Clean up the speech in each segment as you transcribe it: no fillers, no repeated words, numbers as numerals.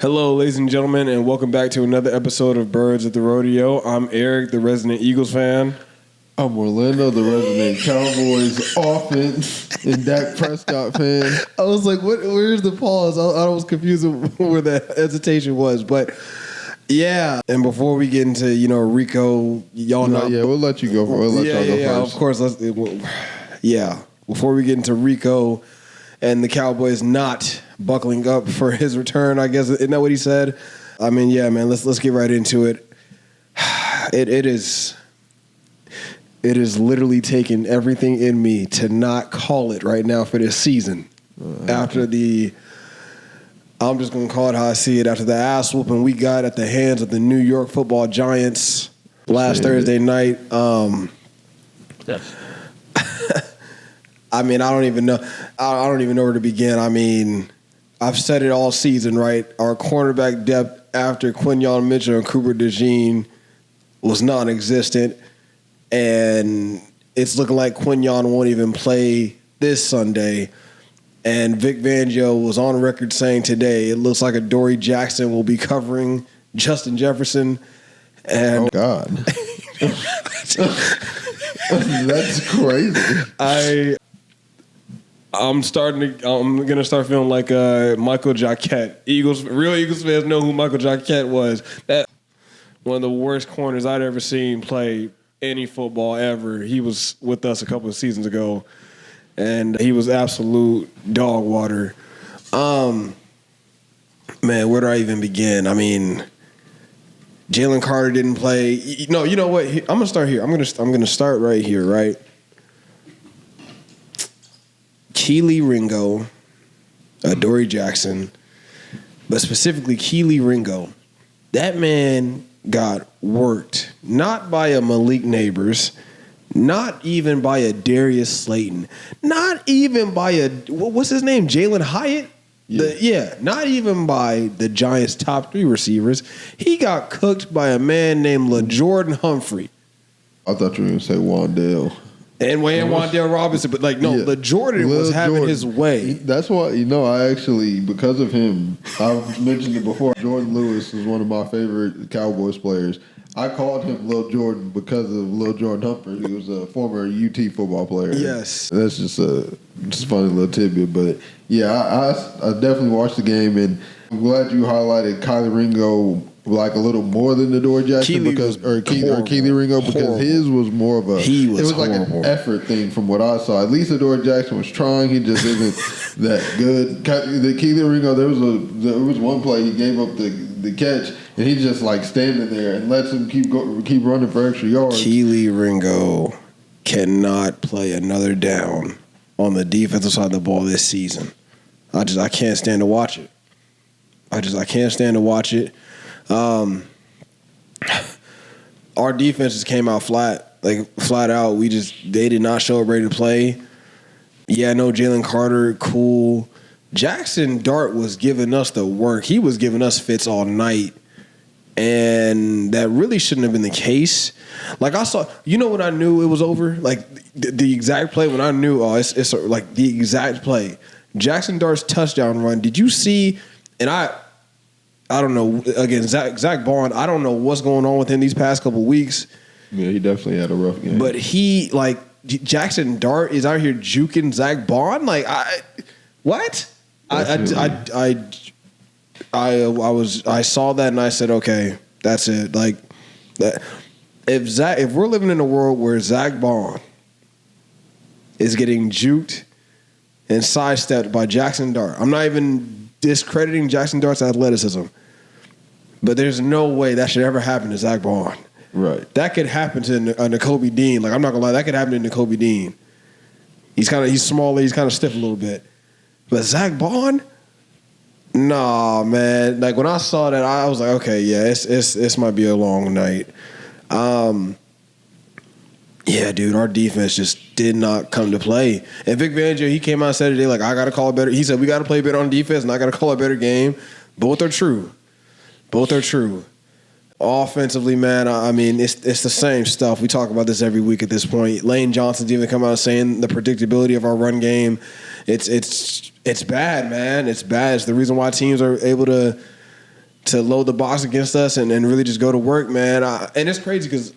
Hello, ladies and gentlemen, and welcome back to another episode of Birds at the Rodeo. I'm Eric, the resident Eagles fan. I'm Orlando, the resident Cowboys offense and Dak Prescott fan. I was like, where's the pause? I was confused where the hesitation was, but yeah. And before we get into, Rico, y'all know. Yeah, we'll let you go. We'll let y'all go first. Of course. Before we get into Rico and the Cowboys not buckling up for his return, I guess, isn't that what he said? I mean, yeah, man, let's get right into it. It is literally taking everything in me to not call it right now for this season. I'm just going to call it how I see it, after the ass whooping we got at the hands of the New York Football Giants last Thursday night. Yes. I mean, I don't even know where to begin. I mean, I've said it all season, right? Our cornerback depth after Quinyon Mitchell and Cooper DeJean was non-existent, and it's looking like Quinyon won't even play this Sunday. And Vic Fangio was on record saying today it looks like Adoree Jackson will be covering Justin Jefferson. And oh God, that's crazy. I'm gonna start feeling like Michael Jacquet. Real Eagles fans know who Michael Jacquet was. That one of the worst corners I'd ever seen play any football ever. He was with us a couple of seasons ago, and he was absolute dog water. Man, where do I even begin? I mean, Jalen Carter didn't play. No, you know what? I'm gonna start here. I'm gonna start right here, right? Keely Ringo, Adoree Jackson, but specifically Keely Ringo. That man got worked, not by a Malik Neighbors, not even by a Darius Slayton, not even by what's his name, Jalen Hyatt? Not even by the Giants' top 3 receivers. He got cooked by a man named LaJordan Humphrey. I thought you were going to say Wandale. And Wandale Robinson, but LaJordan was having his way. That's why, I actually, because of him, I've mentioned it before, Jordan Lewis is one of my favorite Cowboys players. I called him Lil Jordan because of Lil Jordan Humphrey, who was a former UT football player. Yes. That's just a funny little tidbit. But, yeah, I definitely watched the game, and I'm glad you highlighted Kylie Ringo like a little more than Adoree Jackson Keely Ringo, because his was more of like an effort thing from what I saw. At least Adoree Jackson was trying. He just isn't that good. The Keely Ringo, there was one play he gave up the catch, and he just like standing there and lets him keep running for extra yards. Keely Ringo cannot play another down on the defensive side of the ball this season. I can't stand to watch it. I can't stand to watch it. Our defense just came out flat out. They did not show up ready to play. Yeah, no Jalen Carter, cool. Jackson Dart was giving us the work. He was giving us fits all night, and that really shouldn't have been the case. Like, I saw, when I knew it was over? Like, the exact play when I knew, it's like the exact play. Jackson Dart's touchdown run. Did you see? And I don't know. Again, Zach Bond, I don't know what's going on with him these past couple weeks. Yeah, he definitely had a rough game. But Jackson Dart is out here juking Zach Bond. Like, what? I saw that and I said, okay, that's it. Like, that. If we're living in a world where Zach Bond is getting juked and sidestepped by Jackson Dart, I'm not even discrediting Jackson Dart's athleticism, but there's no way that should ever happen to Zach Bond. Right. That could happen to Nakobe Dean. Like, I'm not gonna lie, that could happen to Nakobe Dean. He's smaller, he's kind of stiff a little bit. But Zach Bond? Nah, man. Like, when I saw that, I was like, okay, yeah, this might be a long night. Yeah, dude, our defense just did not come to play. And Vic Fangio, he came out and said today, like, I got to call it better. He said, we got to play better on defense, and I got to call a better game. Both are true. Offensively, man, I mean, it's the same stuff. We talk about this every week at this point. Lane Johnson's even come out saying the predictability of our run game. It's bad, man. It's bad. It's the reason why teams are able to to load the box against us and really just go to work, man. And it's crazy because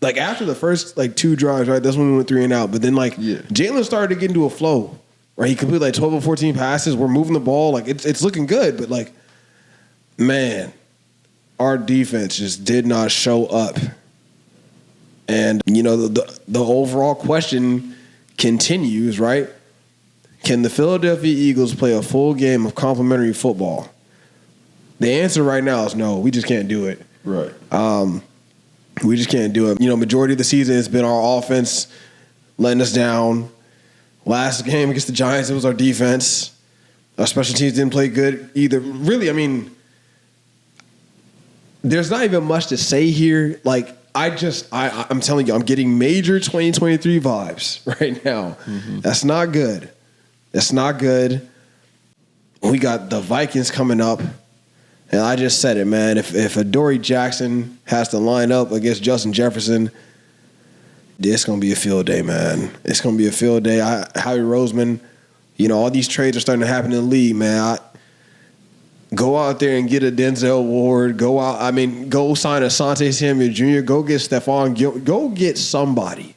like after the first like 2 drives, right? That's when we went 3 and out. But then Jalen started to get into a flow, right? He completed like 12 or 14 passes. We're moving the ball, like it's looking good. But like, man, our defense just did not show up. And you know the overall question continues, right? Can the Philadelphia Eagles play a full game of complimentary football? The answer right now is no. We just can't do it. Right. We just can't do it. You know, majority of the season it's been our offense letting us down. Last game against the Giants, it was our defense. Our special teams didn't play good either. Really, I mean, there's not even much to say here. Like, I'm telling you, I'm getting major 2023 vibes right now. Mm-hmm. That's not good. That's not good. We got the Vikings coming up. And I just said it, man. If Adoree Jackson has to line up against Justin Jefferson, it's going to be a field day, man. It's going to be a field day. Howie Roseman, you know, all these trades are starting to happen in the league, man. Go out there and get a Denzel Ward. Go sign Asante Samuel Jr. Go get Stephon Gilmore. Go get somebody.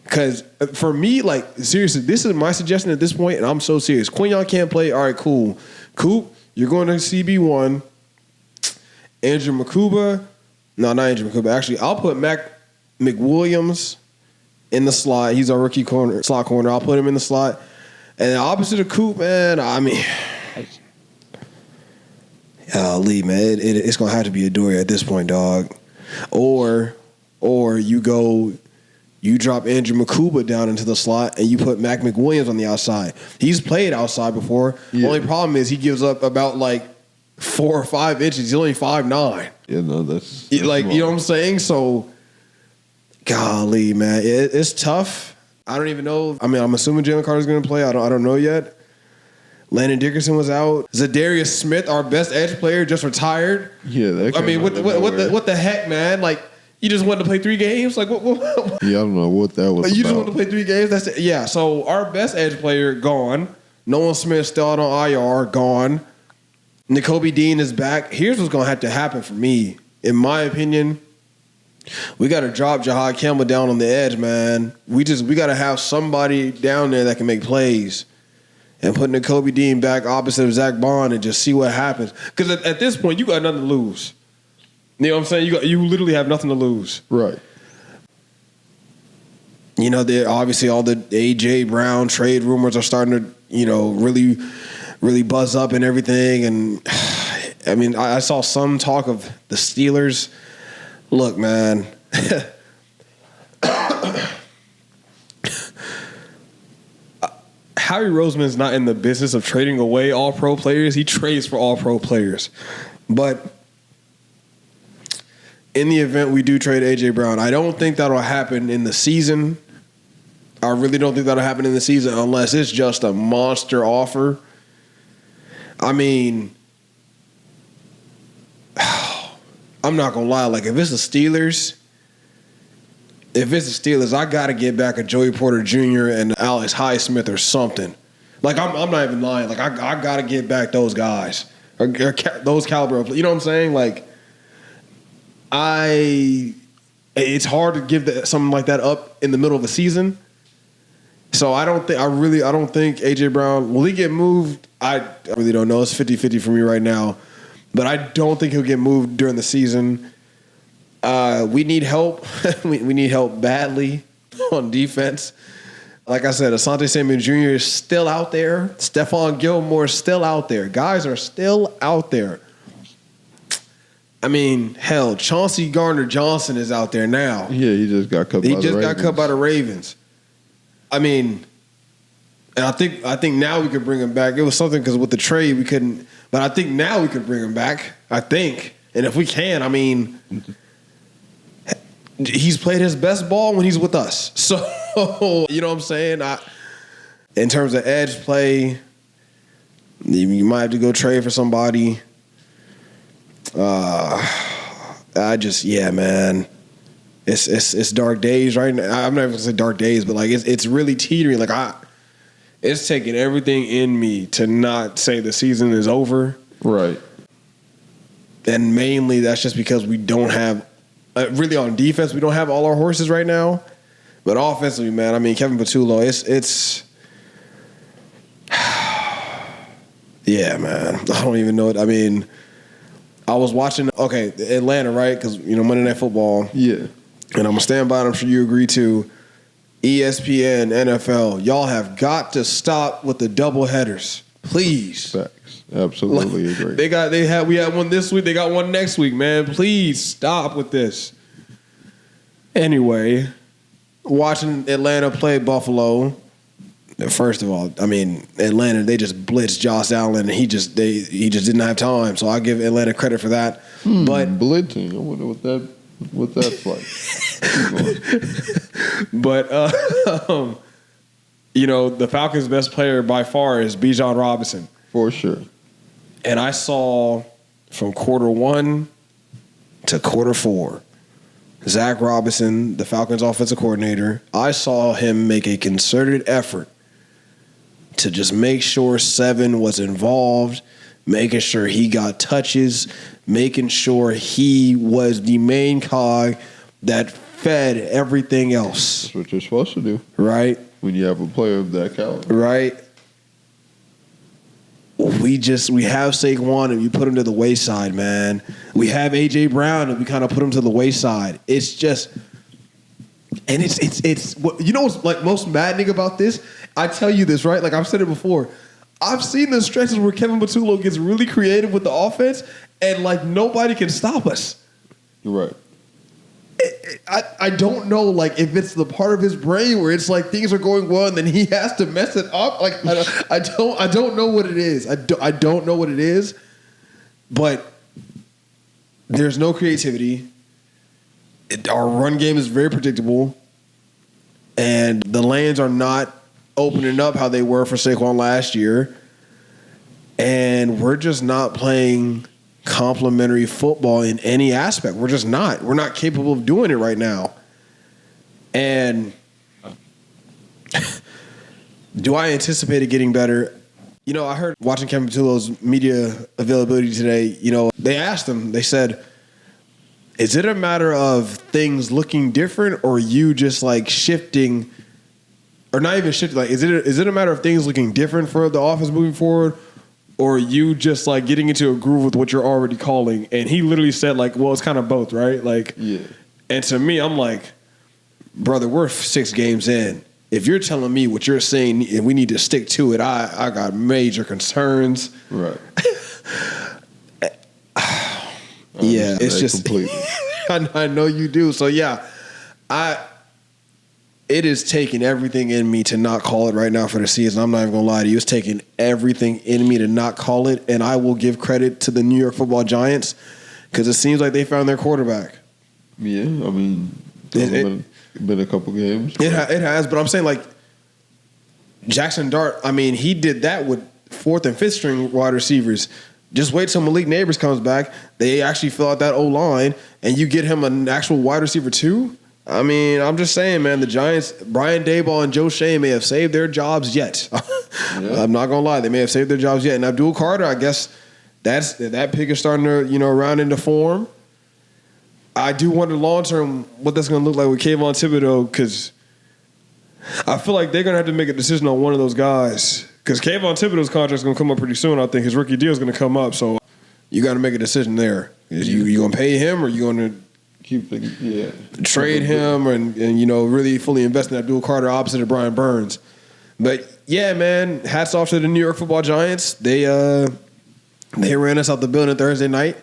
Because for me, like, seriously, this is my suggestion at this point, and I'm so serious. Quinyon can't play. All right, cool. Coop, you're going to CB1. Andrew Makuba. No, not Andrew Makuba. Actually, I'll put Mac McWilliams in the slot. He's our rookie slot corner. I'll put him in the slot. And opposite of Coop, man, I mean, Lee, man, it's going to have to be Adoree at this point, dog. Or you drop Andrew Makuba down into the slot and you put Mac McWilliams on the outside. He's played outside before. Yeah. The only problem is he gives up about like 4 or 5 inches. He's only 5'9". Yeah, no, that's like small. You know what I'm saying? So, golly, man, it's tough. I don't even know. I mean, I'm assuming Jalen Carter's going to play. I don't know yet. Landon Dickerson was out. Zadarius Smith, our best edge player, just retired. Yeah, that. I mean, what the heck, man? Like. You just wanted to play 3 games? Like what? Yeah, I don't know what that was. You just wanted to play 3 games? That's it. Yeah. So our best edge player gone. Nolan Smith still out on IR, gone. Nakobe Dean is back. Here's what's gonna have to happen for me, in my opinion. We got to drop Jahad Campbell down on the edge, man. We got to have somebody down there that can make plays, and put Nakobe Dean back opposite of Zach Bond and just see what happens. Because at this point, you got nothing to lose. You know what I'm saying? You literally have nothing to lose. Right. You know, obviously all the A.J. Brown trade rumors are starting to, you know, really, really buzz up and everything. And, I mean, I saw some talk of the Steelers. Look, man. Howie Roseman's not in the business of trading away all-pro players. He trades for all-pro players. But in the event we do trade A.J. Brown, I don't think that'll happen in the season. I really don't think that'll happen in the season unless it's just a monster offer. I mean, I'm not going to lie. Like, if it's the Steelers, I got to get back a Joey Porter Jr. and Alex Highsmith or something. Like, I'm not even lying. Like, I got to get back those guys. Or those caliber of, you know what I'm saying? Like, it's hard to give something like that up in the middle of the season. So I don't think AJ Brown, will he get moved? I really don't know. It's 50-50 for me right now. But I don't think he'll get moved during the season. We need help. we need help badly on defense. Like I said, Asante Samuel Jr. is still out there. Stephon Gilmore is still out there. Guys are still out there. I mean, hell, Chauncey Gardner-Johnson is out there now. Yeah, he just got cut by the Ravens. He just got cut by the Ravens. I mean, and I think now we could bring him back. It was something because with the trade we couldn't, but I think now we could bring him back. I think. And if we can, I mean, he's played his best ball when he's with us. So, you know what I'm saying? In terms of edge play, you might have to go trade for somebody. Man, it's dark days right now. I'm not even gonna say dark days, but like it's really teetering. Like it's taking everything in me to not say the season is over. Right. And mainly that's just because we don't have, really on defense, we don't have all our horses right now. But offensively, man, I mean, Kevin Patullo, it's yeah, man. I don't even know it. I mean, I was watching, Atlanta, right? Because, Monday Night Football. Yeah. And I'm going to stand by it. I'm sure you agree too. ESPN, NFL, y'all have got to stop with the double headers. Please. Facts. Absolutely agree. We had one this week. They got one next week, man. Please stop with this. Anyway, watching Atlanta play Buffalo. First of all, I mean, Atlanta, they just blitzed Josh Allen, and he just didn't have time. So I give Atlanta credit for that. But blitzing, I wonder what that's like. But the Falcons' best player by far is Bijan Robinson, for sure. And I saw from quarter 1 to quarter 4, Zach Robinson, the Falcons' offensive coordinator, I saw him make a concerted effort to just make sure Seven was involved, making sure he got touches, making sure he was the main cog that fed everything else. That's what you're supposed to do. Right? When you have a player of that caliber. Right? We have Saquon and you put him to the wayside, man. We have A.J. Brown and we kind of put him to the wayside. It's just... And it's what's like most maddening about this? I tell you this, right? Like I've said it before. I've seen the stretches where Kevin Patullo gets really creative with the offense and like nobody can stop us. You're right. I don't know like if it's the part of his brain where it's like things are going well and then he has to mess it up. Like I don't know what it is. I don't know what it is. But there's no creativity. Our run game is very predictable, and the lanes are not opening up how they were for Saquon last year, and we're just not playing complementary football in any aspect. We're just not. We're not capable of doing it right now. And do I anticipate it getting better? I heard watching Kevin Patullo's media availability today, they asked him, they said, is it a matter of things looking different or you just like shifting or not even shifting? Like, is it a matter of things looking different for the offense moving forward or you just like getting into a groove with what you're already calling? And he literally said like, well, it's kind of both, right? Like, yeah. And to me, I'm like, brother, we're 6 games in. If you're telling me what you're saying and we need to stick to it, I got major concerns. Right. Yeah, it's just completely. I know you do. So yeah, it is taking everything in me to not call it right now for the season. I'm not even gonna lie to you. It's taking everything in me to not call it, and I will give credit to the New York Football Giants because it seems like they found their quarterback. Yeah, I mean, it's been a couple games. It has, but I'm saying like Jackson Dart. I mean, he did that with 4th and 5th string wide receivers. Just wait till Malik Neighbors comes back. They actually fill out that O-line, and you get him an actual wide receiver too. I mean, I'm just saying, man, the Giants, Brian Daboll and Joe Shea may have saved their jobs yet. Yeah. I'm not going to lie. They may have saved their jobs yet. And Abdul Carter, I guess that pick is starting to, round into form. I do wonder long-term what that's going to look like with Kayvon Thibodeau because I feel like they're going to have to make a decision on one of those guys. Because Kayvon Thibodeau's contract is going to come up pretty soon. I think his rookie deal is going to come up. So you got to make a decision there. Is you going to pay him or you going to trade him and really fully invest in Abdul Carter opposite of Brian Burns? But yeah, man, hats off to the New York Football Giants. They ran us out the building Thursday night.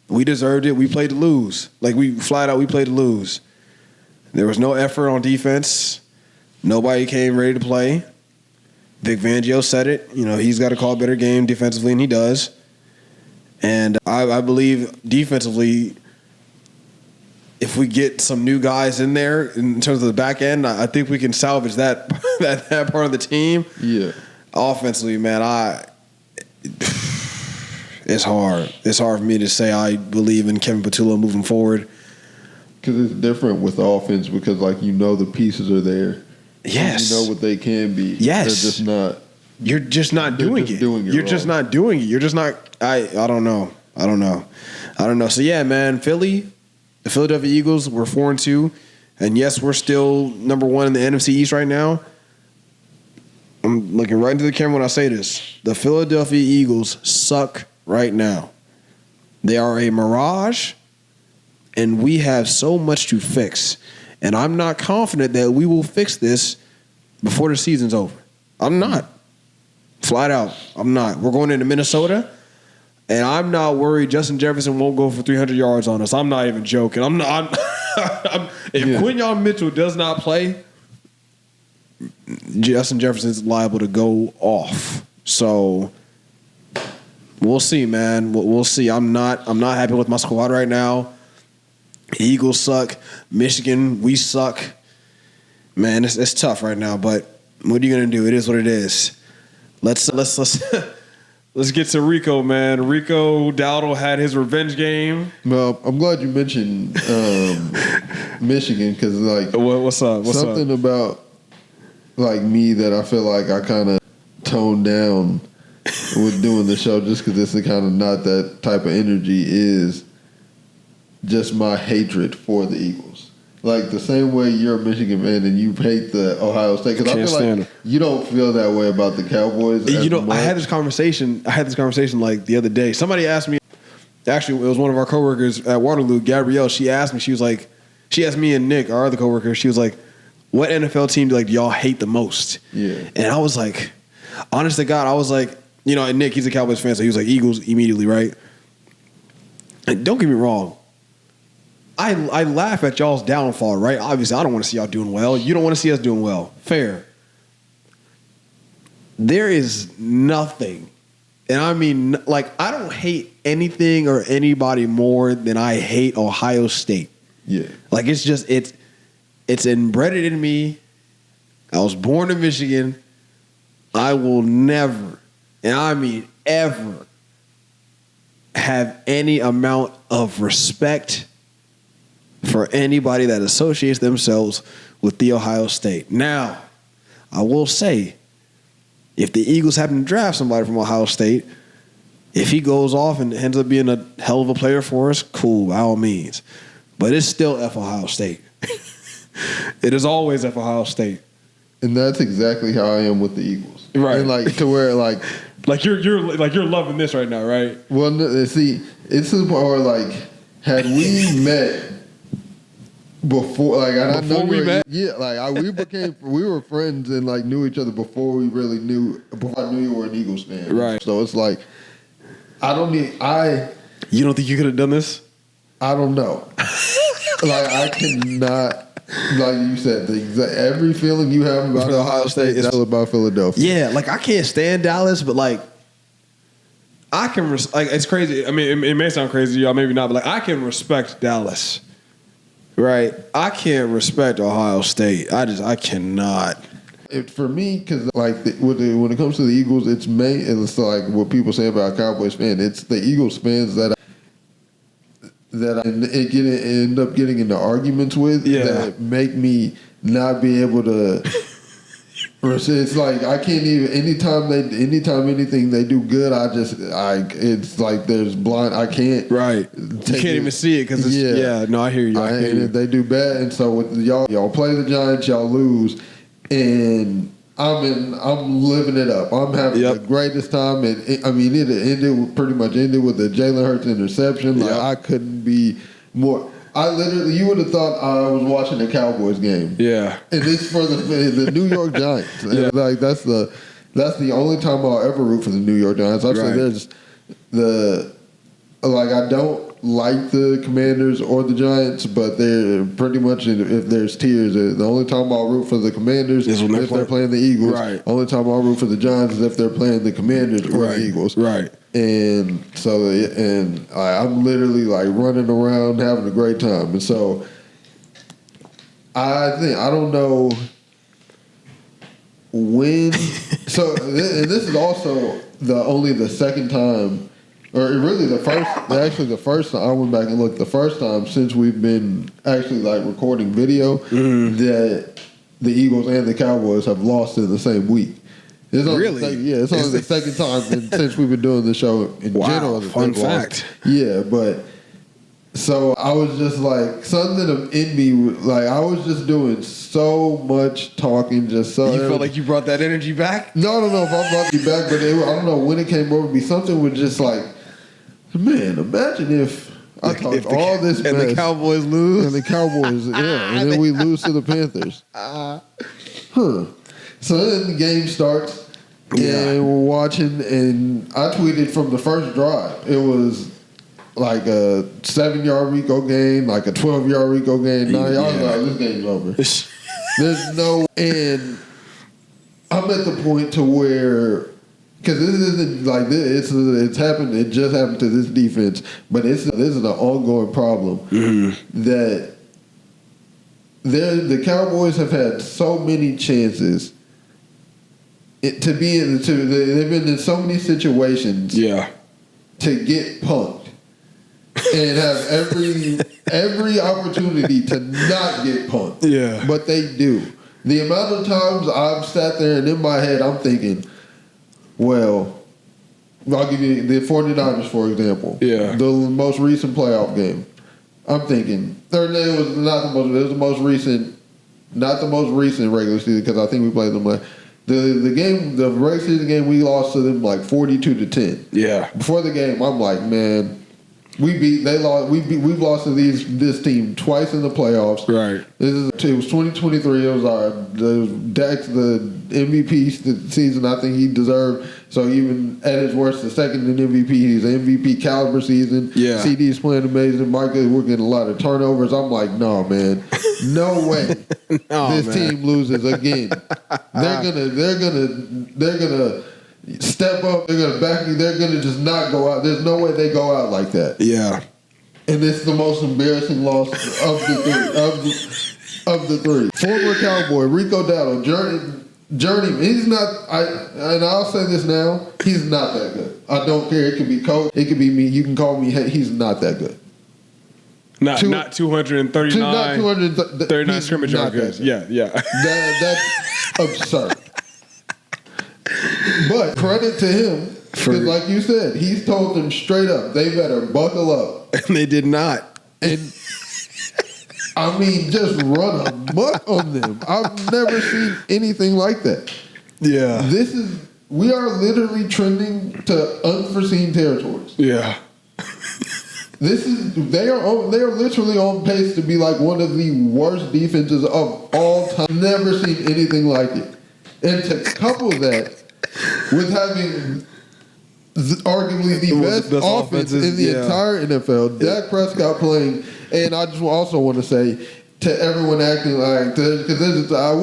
We deserved it. We played to lose. Like we played to lose. There was no effort on defense. Nobody came ready to play. Vic Fangio said it. He's got to call a better game defensively, and he does. And I believe defensively, if we get some new guys in there in terms of the back end, I think we can salvage that that part of the team. Yeah. Offensively, man, it's hard. It's hard for me to say I believe in Kevin Patullo moving forward. Because it's different with the offense because, the pieces are there. Yes. You know what they can be. Yes. They're just not. You're just not doing it. You're just not doing it. You're just not. I don't know. So yeah, man, the Philadelphia Eagles, we're 4-2, and yes, we're still number 1 in the NFC East right now. I'm looking right into the camera when I say this. The Philadelphia Eagles suck right now. They are a mirage, and we have so much to fix. And I'm not confident that we will fix this before the season's over. I'm not. Flat out, I'm not. We're going into Minnesota, and I'm not worried Justin Jefferson won't go for 300 yards on us. I'm not even joking. If Quinyon Mitchell does not play, Justin Jefferson's liable to go off. So we'll see, man. We'll see. I'm not happy with my squad right now. Eagles suck. Michigan, we suck. Man, it's tough right now. But what are you gonna do? It is what it is. Let's get to Rico, man. Rico Dowdle had his revenge game. Well, I'm glad you mentioned Michigan because what's up? Something about me that I feel like I kind of toned down with doing the show just because it's kind of not that type of energy is just my hatred for the Eagles. Like the same way you're a Michigan fan and you hate the Ohio State, because I feel like you don't feel that way about the Cowboys. I had this conversation like the other day. Somebody asked me. Actually, it was one of our coworkers at Waterloo, Gabrielle. She asked me and Nick, our other coworker. She was like, "What NFL team do y'all hate the most?" Yeah, and I was like, honest to God, I was like, and Nick, he's a Cowboys fan, so he was like Eagles immediately, right? And don't get me wrong. I laugh at y'all's downfall, right? Obviously, I don't want to see y'all doing well. You don't want to see us doing well. Fair. There is nothing, and I mean, I don't hate anything or anybody more than I hate Ohio State. Yeah. It's embedded in me. I was born in Michigan. I will never, and I mean ever, have any amount of respect for anybody that associates themselves with the Ohio State. Now, I will say, if the Eagles happen to draft somebody from Ohio State, if he goes off and ends up being a hell of a player for us, cool, by all means. But it's still F Ohio State. It is always F Ohio State. And that's exactly how I am with the Eagles. Right. And to where you're loving this right now, right? Well, see, it's to the point where had we met before, we were friends and knew each other before we really knew. Before I knew you were an Eagles fan, right? So it's You don't think you could have done this? I don't know. I cannot. Like you said, every feeling you have about Ohio State is about Philadelphia. Yeah, I can't stand Dallas, but I can it's crazy. I mean, it may sound crazy to y'all, maybe not, but I can respect Dallas. Right, I can't respect Ohio State. I cannot. For me, because when it comes to the Eagles, it's what people say about Cowboys fans. It's the Eagles fans that end up getting into arguments with that make me not be able to. It's I can't even anytime anything they do good, it's there's blind. I can't. Right. You can't even see it because it's no. I hear you. And if they do bad, and so with y'all play the Giants, y'all lose, and I'm living it up. I'm having the greatest time, and it pretty much ended with the Jalen Hurts interception. I couldn't be more. You would have thought I was watching a Cowboys game. Yeah, and it's for the New York Giants. Yeah. That's the only time I'll ever root for the New York Giants. I've said there's I don't like the Commanders or the Giants, but they're pretty much if there's tiers. The only time I'll root for the Commanders is if they're playing the Eagles. Right. Only time I'll root for the Giants is if they're playing the Commanders or the Eagles. Right. And so, I'm literally running around having a great time. And so, I don't know when. So, and this is also the second time, or really the first time I went back and looked. The first time since we've been actually recording video that the Eagles and the Cowboys have lost in the same week. It's only it's only the second time since we've been doing the show in general. Fun fact. Yeah, but so I was just like, something in me, like I was just doing so much talking, just so. You felt like you brought that energy back? No, if I brought you back, but I don't know when it came over me. Something was just like, man, imagine if I talked all this mess. And the Cowboys lose. And the Cowboys, and then we lose to the Panthers. So then the game starts, and we're watching, and I tweeted from the first drive. It was like a 7-yard Rico game, like a 12-yard Rico game. 9 yards, like, this game's over. There's no, and I'm at the point to where, because this isn't like this, it's happened. It just happened to this defense, but this is an ongoing problem that the Cowboys have had so many chances they've been in so many situations to get punked and have every opportunity to not get punked. Yeah. But they do. The amount of times I've sat there and in my head I'm thinking, well, I'll give you the 49ers, for example. Yeah. The most recent playoff game. I'm thinking, it was the most recent regular season, because I think we played them like the regular season game, we lost to them like 42-10. Yeah. Before the game, I'm like, man, we've lost to this team twice in the playoffs. Right. It was 2023. It was Dak's the MVP season I think he deserved. So even at his worst, the second in MVP, he's an MVP caliber season. Yeah. CD's playing amazing. We're getting a lot of turnovers. I'm like, no, man, no way. This team loses again. They're gonna step up. They're gonna back you. They're gonna just not go out. There's no way they go out like that. Yeah. And it's the most embarrassing loss of the three. Former Cowboy Rico Dowdle, journeyman. He's not. And I'll say this now. He's not that good. I don't care. It could be coach. It could be me. You can call me. He's not that good. Not 239. Not 239 scrimmage yards. Yeah. That's absurd. But credit to him, because like you said, he's told them straight up, they better buckle up. And they did not. And I mean, just run amok on them. I've never seen anything like that. Yeah. We are literally trending to unforeseen territories. Yeah. They are literally on pace to be like one of the worst defenses of all time. Never seen anything like it. And to couple that with having arguably the best offense in the entire NFL, Dak Prescott playing, and I just also want to say to everyone acting like, because I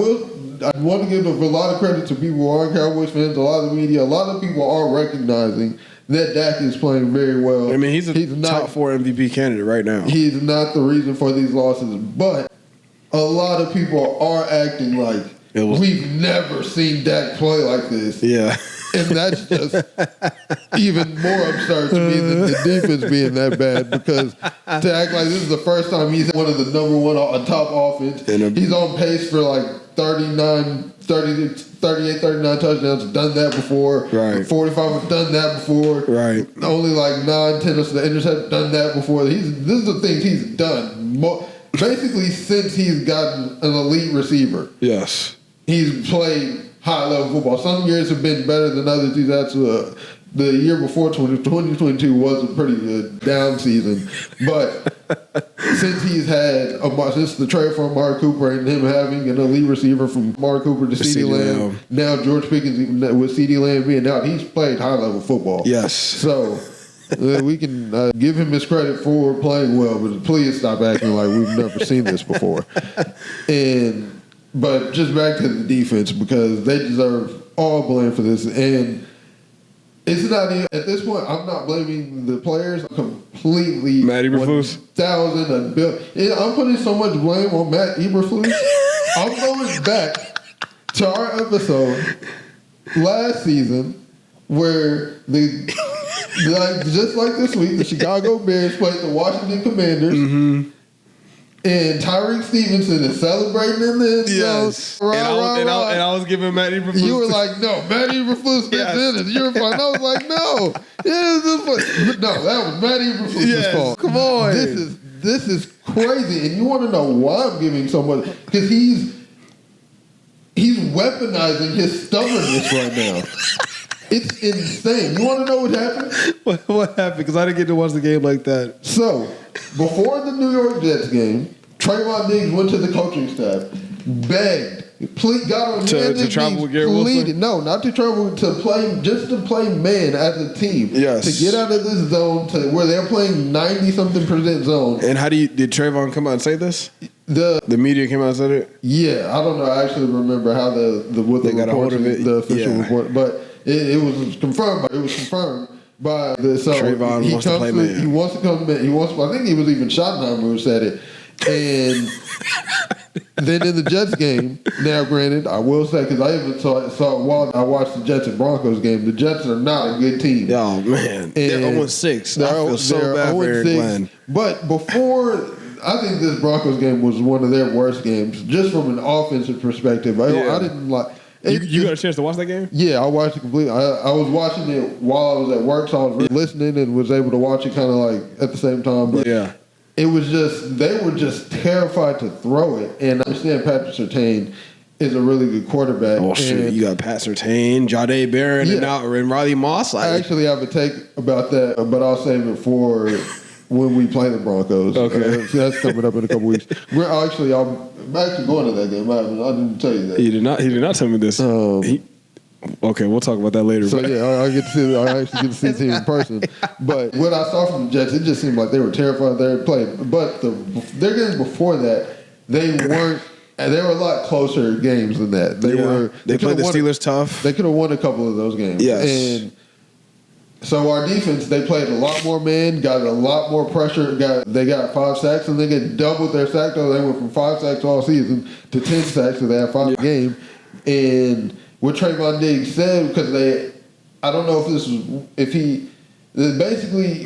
want to give a lot of credit to people who aren't Cowboys fans, a lot of the media, a lot of people are recognizing that Dak is playing very well. I mean, he's not, top 4 MVP candidate right now. He's not the reason for these losses, but a lot of people are acting like we've never seen Dak play like this. Yeah. And that's just even more absurd to me than the defense being that bad, because to act like this is the first time he's one of the number one top offense. He's on pace for like 38, 39 touchdowns. Done that before. Right. 45 have done that before. Right. Only like 9, 10 of the interceptions done that before. This is the things he's done. Basically since he's gotten an elite receiver. Yes. He's played high-level football. Some years have been better than others. The year before 2022 was a pretty good down season. But since since the trade for Amari Cooper and him having an elite receiver from Amari Cooper to CeeDee Lamb, now George Pickens with CeeDee Lamb being out, he's played high-level football. Yes. So we can give him his credit for playing well, but please stop acting like we've never seen this before. But just back to the defense, because they deserve all blame for this. And it's not even, at this point, I'm not blaming the players. I'm completely Matt Eberflus. 1,000 I'm putting so much blame on Matt Eberflus. I'm going back to our episode last season where just like this week, the Chicago Bears played the Washington Commanders. Mm-hmm. And Tyreek Stevenson is celebrating in this. Yes. And I was giving Matt Eberflus. You were like, no, Matt Eberflus fits in it. You're fine. I was like, no. No, that was Matt Eberflus' fault. Come on. This is crazy. And you want to know why I'm giving so much? Because he's weaponizing his stubbornness right now. It's insane. You want to know what happened? What happened? Because I didn't get to watch the game like that. So, before the New York Jets game, Trayvon Diggs went to the coaching staff, begged, got on to travel with Garrett Wilson? No, not to travel, to play man as a team. Yes. To get out of this zone to where they're playing 90-something% zone. And did Trayvon come out and say this? The media came out and said it? Yeah, I don't know. I actually remember how they got a hold of it. The official report, but it was confirmed. It was confirmed by the Trayvon wants to play man. He wants to come to man. I think he was even Schottenheimer who said it. And then in the Jets game, now granted, I will say, because I even saw while I watched the Jets and Broncos game, the Jets are not a good team. Oh man, they're 0-6. I feel so bad for Eric Glenn. But before, I think this Broncos game was one of their worst games, just from an offensive perspective. I didn't like. You got a chance to watch that game? Yeah, I watched it completely. I was watching it while I was at work, so I was listening and was able to watch it kind of like at the same time. But yeah. It was just, they were just terrified to throw it. And I understand Patrick Surtain is a really good quarterback. Oh, shit. You got Pat Surtain, Jahdae Barron, and Riley Moss. I actually have a take about that, but I'll save it for when we play the Broncos. Okay. That's coming up in a couple weeks. I'm actually going to that game. I didn't tell you that. He did not tell me this. Okay, we'll talk about that later. So I actually get to see the team in person. But what I saw from the Jets, it just seemed like they were terrified their play. But their games before that, they weren't. They were a lot closer games than that. They played the Steelers tough. They could have won a couple of those games. Yes. And so our defense, they played a lot more man, got a lot more pressure. They got 5 sacks, and they get doubled their sack total. They went from 5 sacks all season to 10 sacks, so they had 5 a game. And what Trayvon Diggs said, because I don't know basically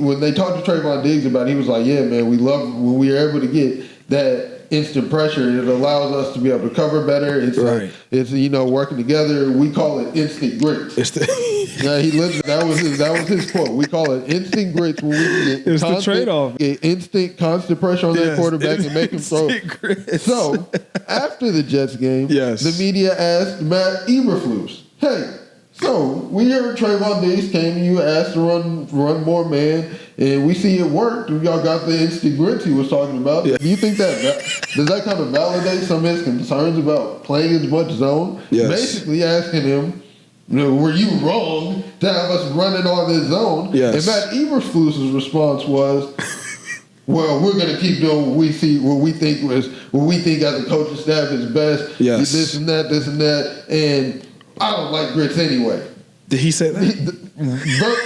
when they talked to Trayvon Diggs about it, he was like, yeah, man, we love when we are able to get that instant pressure. It allows us to be able to cover better. It's right. It's working together. We call it instant grits. That was his quote. We call it instant grits when we get it's the trade-off. Get constant pressure on that quarterback and make him throw. Grits. So after the Jets game, the media asked Matt Eberflus, hey, so we heard Trayvon Diggs came and you asked to run more man, and we see it worked. Y'all got the instant grits he was talking about. Yeah. Do you think does that kind of validate some of his concerns about playing as much zone? Yes. Basically asking him, were you wrong to have us running on this zone? Yes. And Matt Eberflus's response was, well, we're going to keep doing what we think as a coaching staff is best. Yes. This and that, and I don't like grits anyway. Did he say that?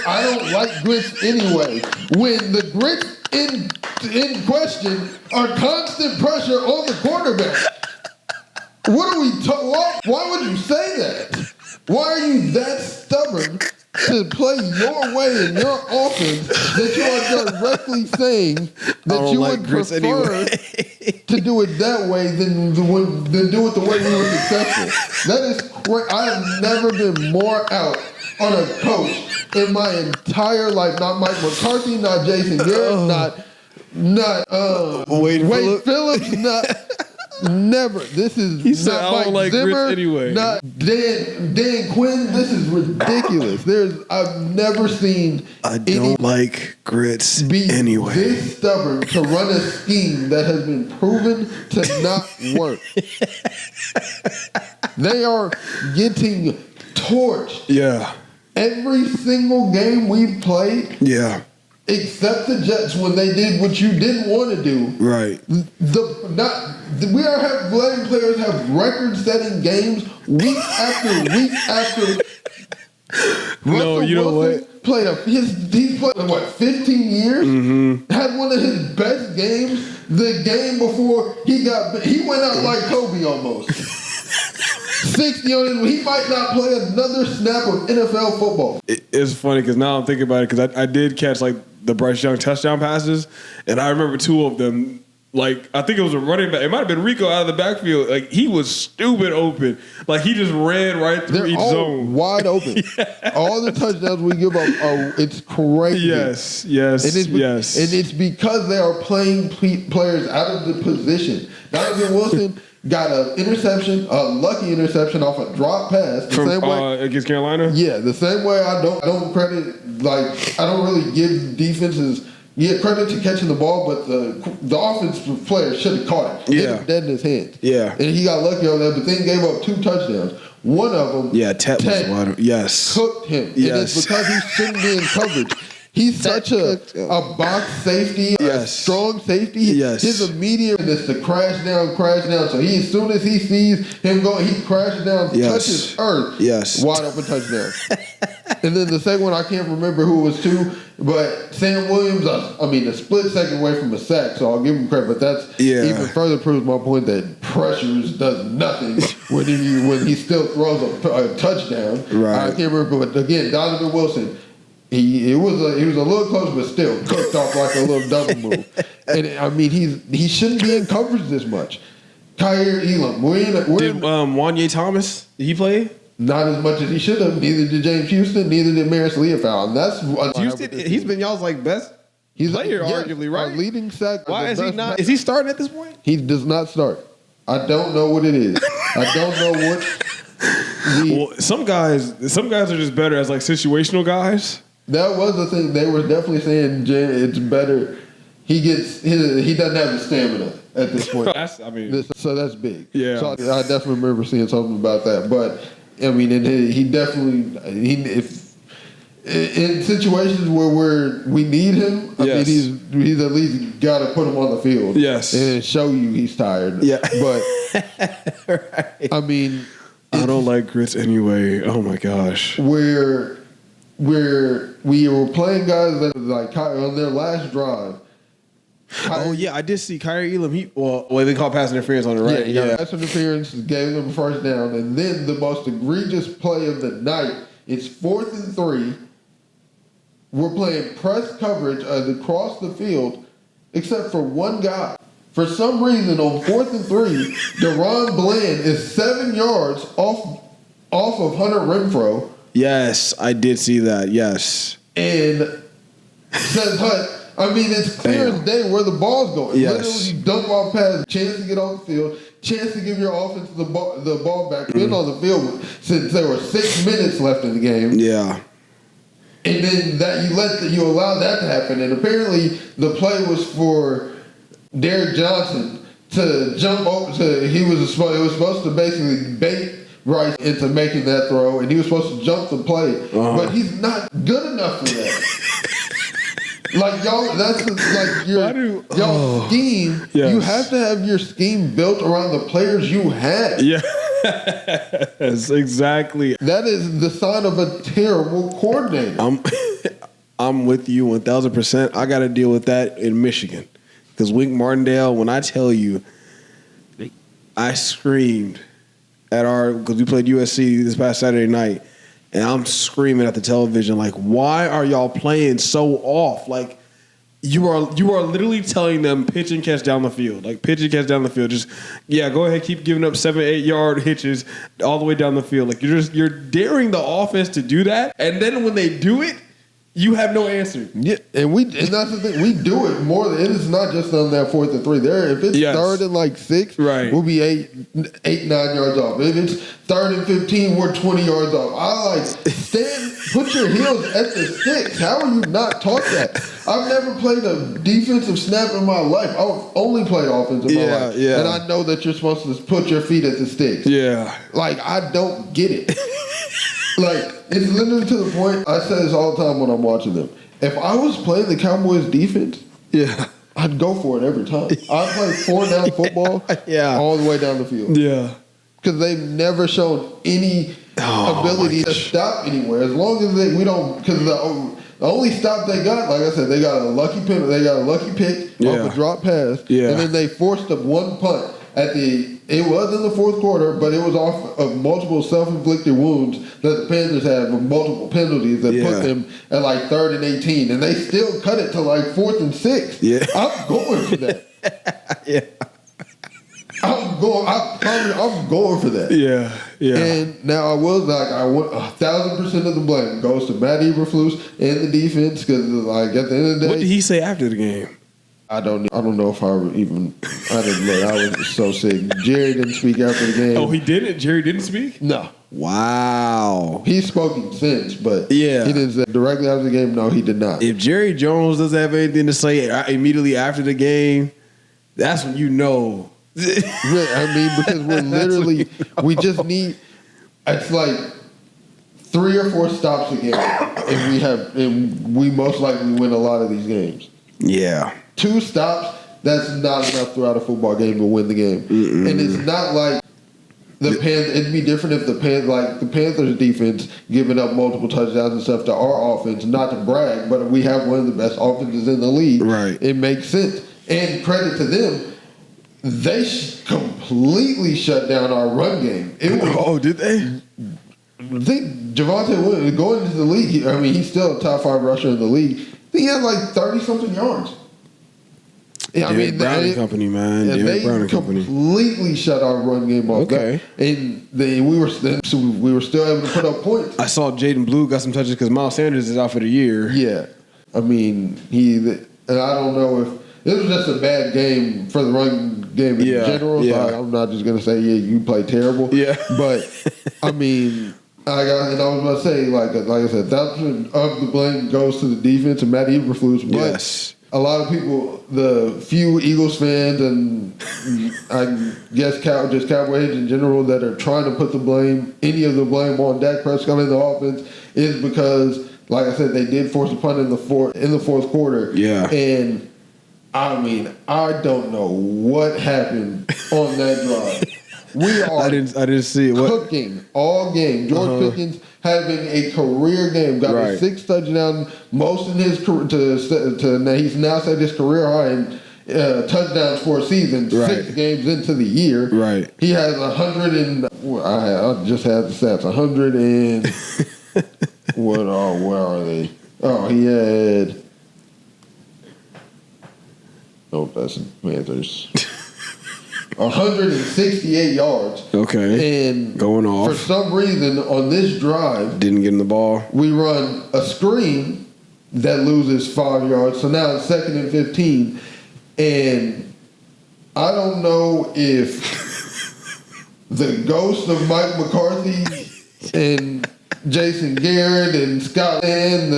I don't like grits anyway. When the grits in question are constant pressure on the quarterback. What are we why would you say that? Why are you that stubborn to play your way in your offense that you are directly saying that you would prefer to do it that way than do it the way we were successful? That is great. I have never been more out on a coach in my entire life. Not Mike McCarthy, not Jason Garrett, not Wade Phillips, not. Never. This is he said, not I don't Mike like Zimmer, grits anyway. Not Dan Quinn. This is ridiculous. I've never seen I don't like grits anyway. This stubborn to run a scheme that has been proven to not work. They are getting torched. Yeah. Every single game we've played. Yeah. Except the Jets when they did what you didn't want to do. Right. We are letting players have record-setting games week after week after. No, you know what? He's played 15 years. Mm-hmm. Had one of his best games. The game before he went out like Kobe almost. 60 on him. He might not play another snap of NFL football. It's funny because now I'm thinking about it because I did catch like the Bryce Young touchdown passes, and I remember 2 of them. Like, I think it was a running back. It might have been Rico out of the backfield. Like, he was stupid open. Like, he just ran right through each zone. Wide open. Yeah. All the touchdowns we give up, it's crazy. Yes. And it's because they are playing players out of the position. Donovan Wilson got an interception, a lucky interception off a drop pass. The same way, against Carolina? Yeah, the same way I don't credit, like, I don't really give defenses credit to catching the ball, but the offensive player should have caught it. Hit him dead in his hands. Yeah. And he got lucky on that, but then gave up 2 touchdowns. One of them, Ted was wide. Yes. cooked him. Yes. And it's because he shouldn't be in coverage. He's such a box safety, a strong safety. Yes. His immediate is to crash down. So as soon as he sees him going, he crashes down, touches earth. Yes. Wide open touchdown. And then the second one, I can't remember who it was to, but Sam Williams, a split second away from a sack, so I'll give him credit. But that's even further proves my point that pressures does nothing when he still throws a touchdown. Right. I can't remember, but again, Donovan Wilson. He was a little close, but still cooked off like a little double move. And he shouldn't be in coverage this much. Kyer Elam, did Wanye Thomas? Did he play? Not as much as he should have. Neither did James Houston. Neither did Maris Leofow. And that's Houston. He's been y'all's best player, arguably, right? Our leading sack. Why is he not? Is he starting at this point? He does not start. I don't know what it is. I don't know what. Some guys are just better as like situational guys. That was the thing. They were definitely saying it's better. He doesn't have the stamina at this point. So that's big. Yeah. So I definitely remember seeing something about that. But he definitely if in situations where we need him, he's at least got to put him on the field. Yes. And show you he's tired. Yeah. But right. I don't like grits anyway. Oh my gosh. Where we were playing guys that like on their last drive. I did see Kyer Elam. They call pass interference on the right. Yeah. Pass interference gave them a first down, and then the most egregious play of the night. It's 4th and 3. We're playing press coverage across the field, except for one guy. For some reason, on 4th and 3, Deron Bland is 7 yards off of Hunter Renfrow. Yes, I did see that. Yes. And says Hunt, it's clear as day where the ball's going. Yes. Literally dump off pass, chance to get off the field, chance to give your offense the ball back, been on the field since there were 6 minutes left in the game. Yeah. And then you allow that to happen. And apparently the play was for Derek Johnson to jump over it was supposed to basically bait Rice into making that throw, and he was supposed to jump the play, but he's not good enough for that. Like y'all, that's like y'all scheme. Yes. You have to have your scheme built around the players you have. Yeah, yes, exactly. That is the sign of a terrible coordinator. I'm with you 1,000%. I got to deal with that in Michigan because Wink Martindale. When I tell you, I screamed because we played USC this past Saturday night, and I'm screaming at the television like, why are y'all playing so off? Like, you are literally telling them pitch and catch down the field. Like, pitch and catch down the field. Just, go ahead, keep giving up 7-8 yard hitches all the way down the field. Like, you're daring the offense to do that, and then when they do it, you have no answer. Yeah, and that's the thing. We do it more than it's not just on that 4th and 3. If it's 3rd and like 6, right, we'll be 8, 9 yards off. If it's 3rd and 15, we're 20 yards off. I put your heels at the sticks. How are you not taught that? I've never played a defensive snap in my life. I've only played offense in my life. Yeah. And I know that you're supposed to put your feet at the sticks. Yeah. Like, I don't get it. Like, it's literally to the point, I say this all the time when I'm watching them. If I was playing the Cowboys defense, I'd go for it every time. I'd play 4-down football all the way down the field. Yeah. Because they've never shown any ability to stop anywhere. As long as we don't, because the only stop they got, like I said, they got a lucky pick off a drop pass, and then they forced up one punt it was in the 4th quarter, but it was off of multiple self-inflicted wounds that the Panthers had with multiple penalties that put them at like 3rd and 18, and they still cut it to like 4th and 6. Yeah. I'm going for that. Yeah. I'm going for that. Yeah. Yeah. And now I was like, I want 1,000% of the blame goes to Matt Eberflus and the defense because, like, at the end of the day, What did he say after the game? I don't know if I didn't look. I was so sick. Jerry didn't speak after the game. Oh, he didn't? Jerry didn't speak? No. Wow. He's spoken since, but Yeah. he didn't say directly after the game. No, he did not. If Jerry Jones doesn't have anything to say immediately after the game, that's when you know. I mean, because we're literally, we just need, it's like 3 or 4 stops a game, and we most likely win a lot of these games. Yeah. 2 stops, that's not enough throughout a football game to win the game. Mm-mm. And it's not like it'd be different if the Panthers defense giving up multiple touchdowns and stuff to our offense, not to brag, but we have one of the best offenses in the league. Right. It makes sense. And credit to them, they completely shut down our run game. Did they? I think Javonte Williams, going into the league, he's still a top 5 rusher in the league. I think he had like 30-something yards. Derek Brown and Company, man. Derek Brown and Company completely shut our run game off. Okay. And we were still able to put up points. I saw Jaden Blue got some touches because Miles Sanders is out for the year. Yeah. And I don't know if it was just a bad game for the run game in general. Yeah. So I'm not just going to say, you play terrible. Yeah. But, I was about to say, like I said, 1,000% of the blame goes to the defense and Matt Eberflus. But Yes. a lot of people, the few Eagles fans and I guess just Cowboys in general that are trying to put any of the blame on Dak Prescott in the offense is because, like I said, they did force a punt in the fourth quarter. Yeah. And I don't know what happened on that drive. We are I didn't see it. cooking all game. George Pickens having a career game, got a 6 touchdowns, most in his career. He's now set his career high in touchdowns for a season. Right. 6 games into the year, Right. He has 100 and I just had the stats. 100 and where are they? Oh, he had. Oh, that's Panthers. 168 yards. Okay. And going off. For some reason, on this drive, didn't get him the ball. We run a screen that loses 5 yards. So now it's 2nd and 15. And I don't know if the ghost of Mike McCarthy and Jason Garrett and Scott Land,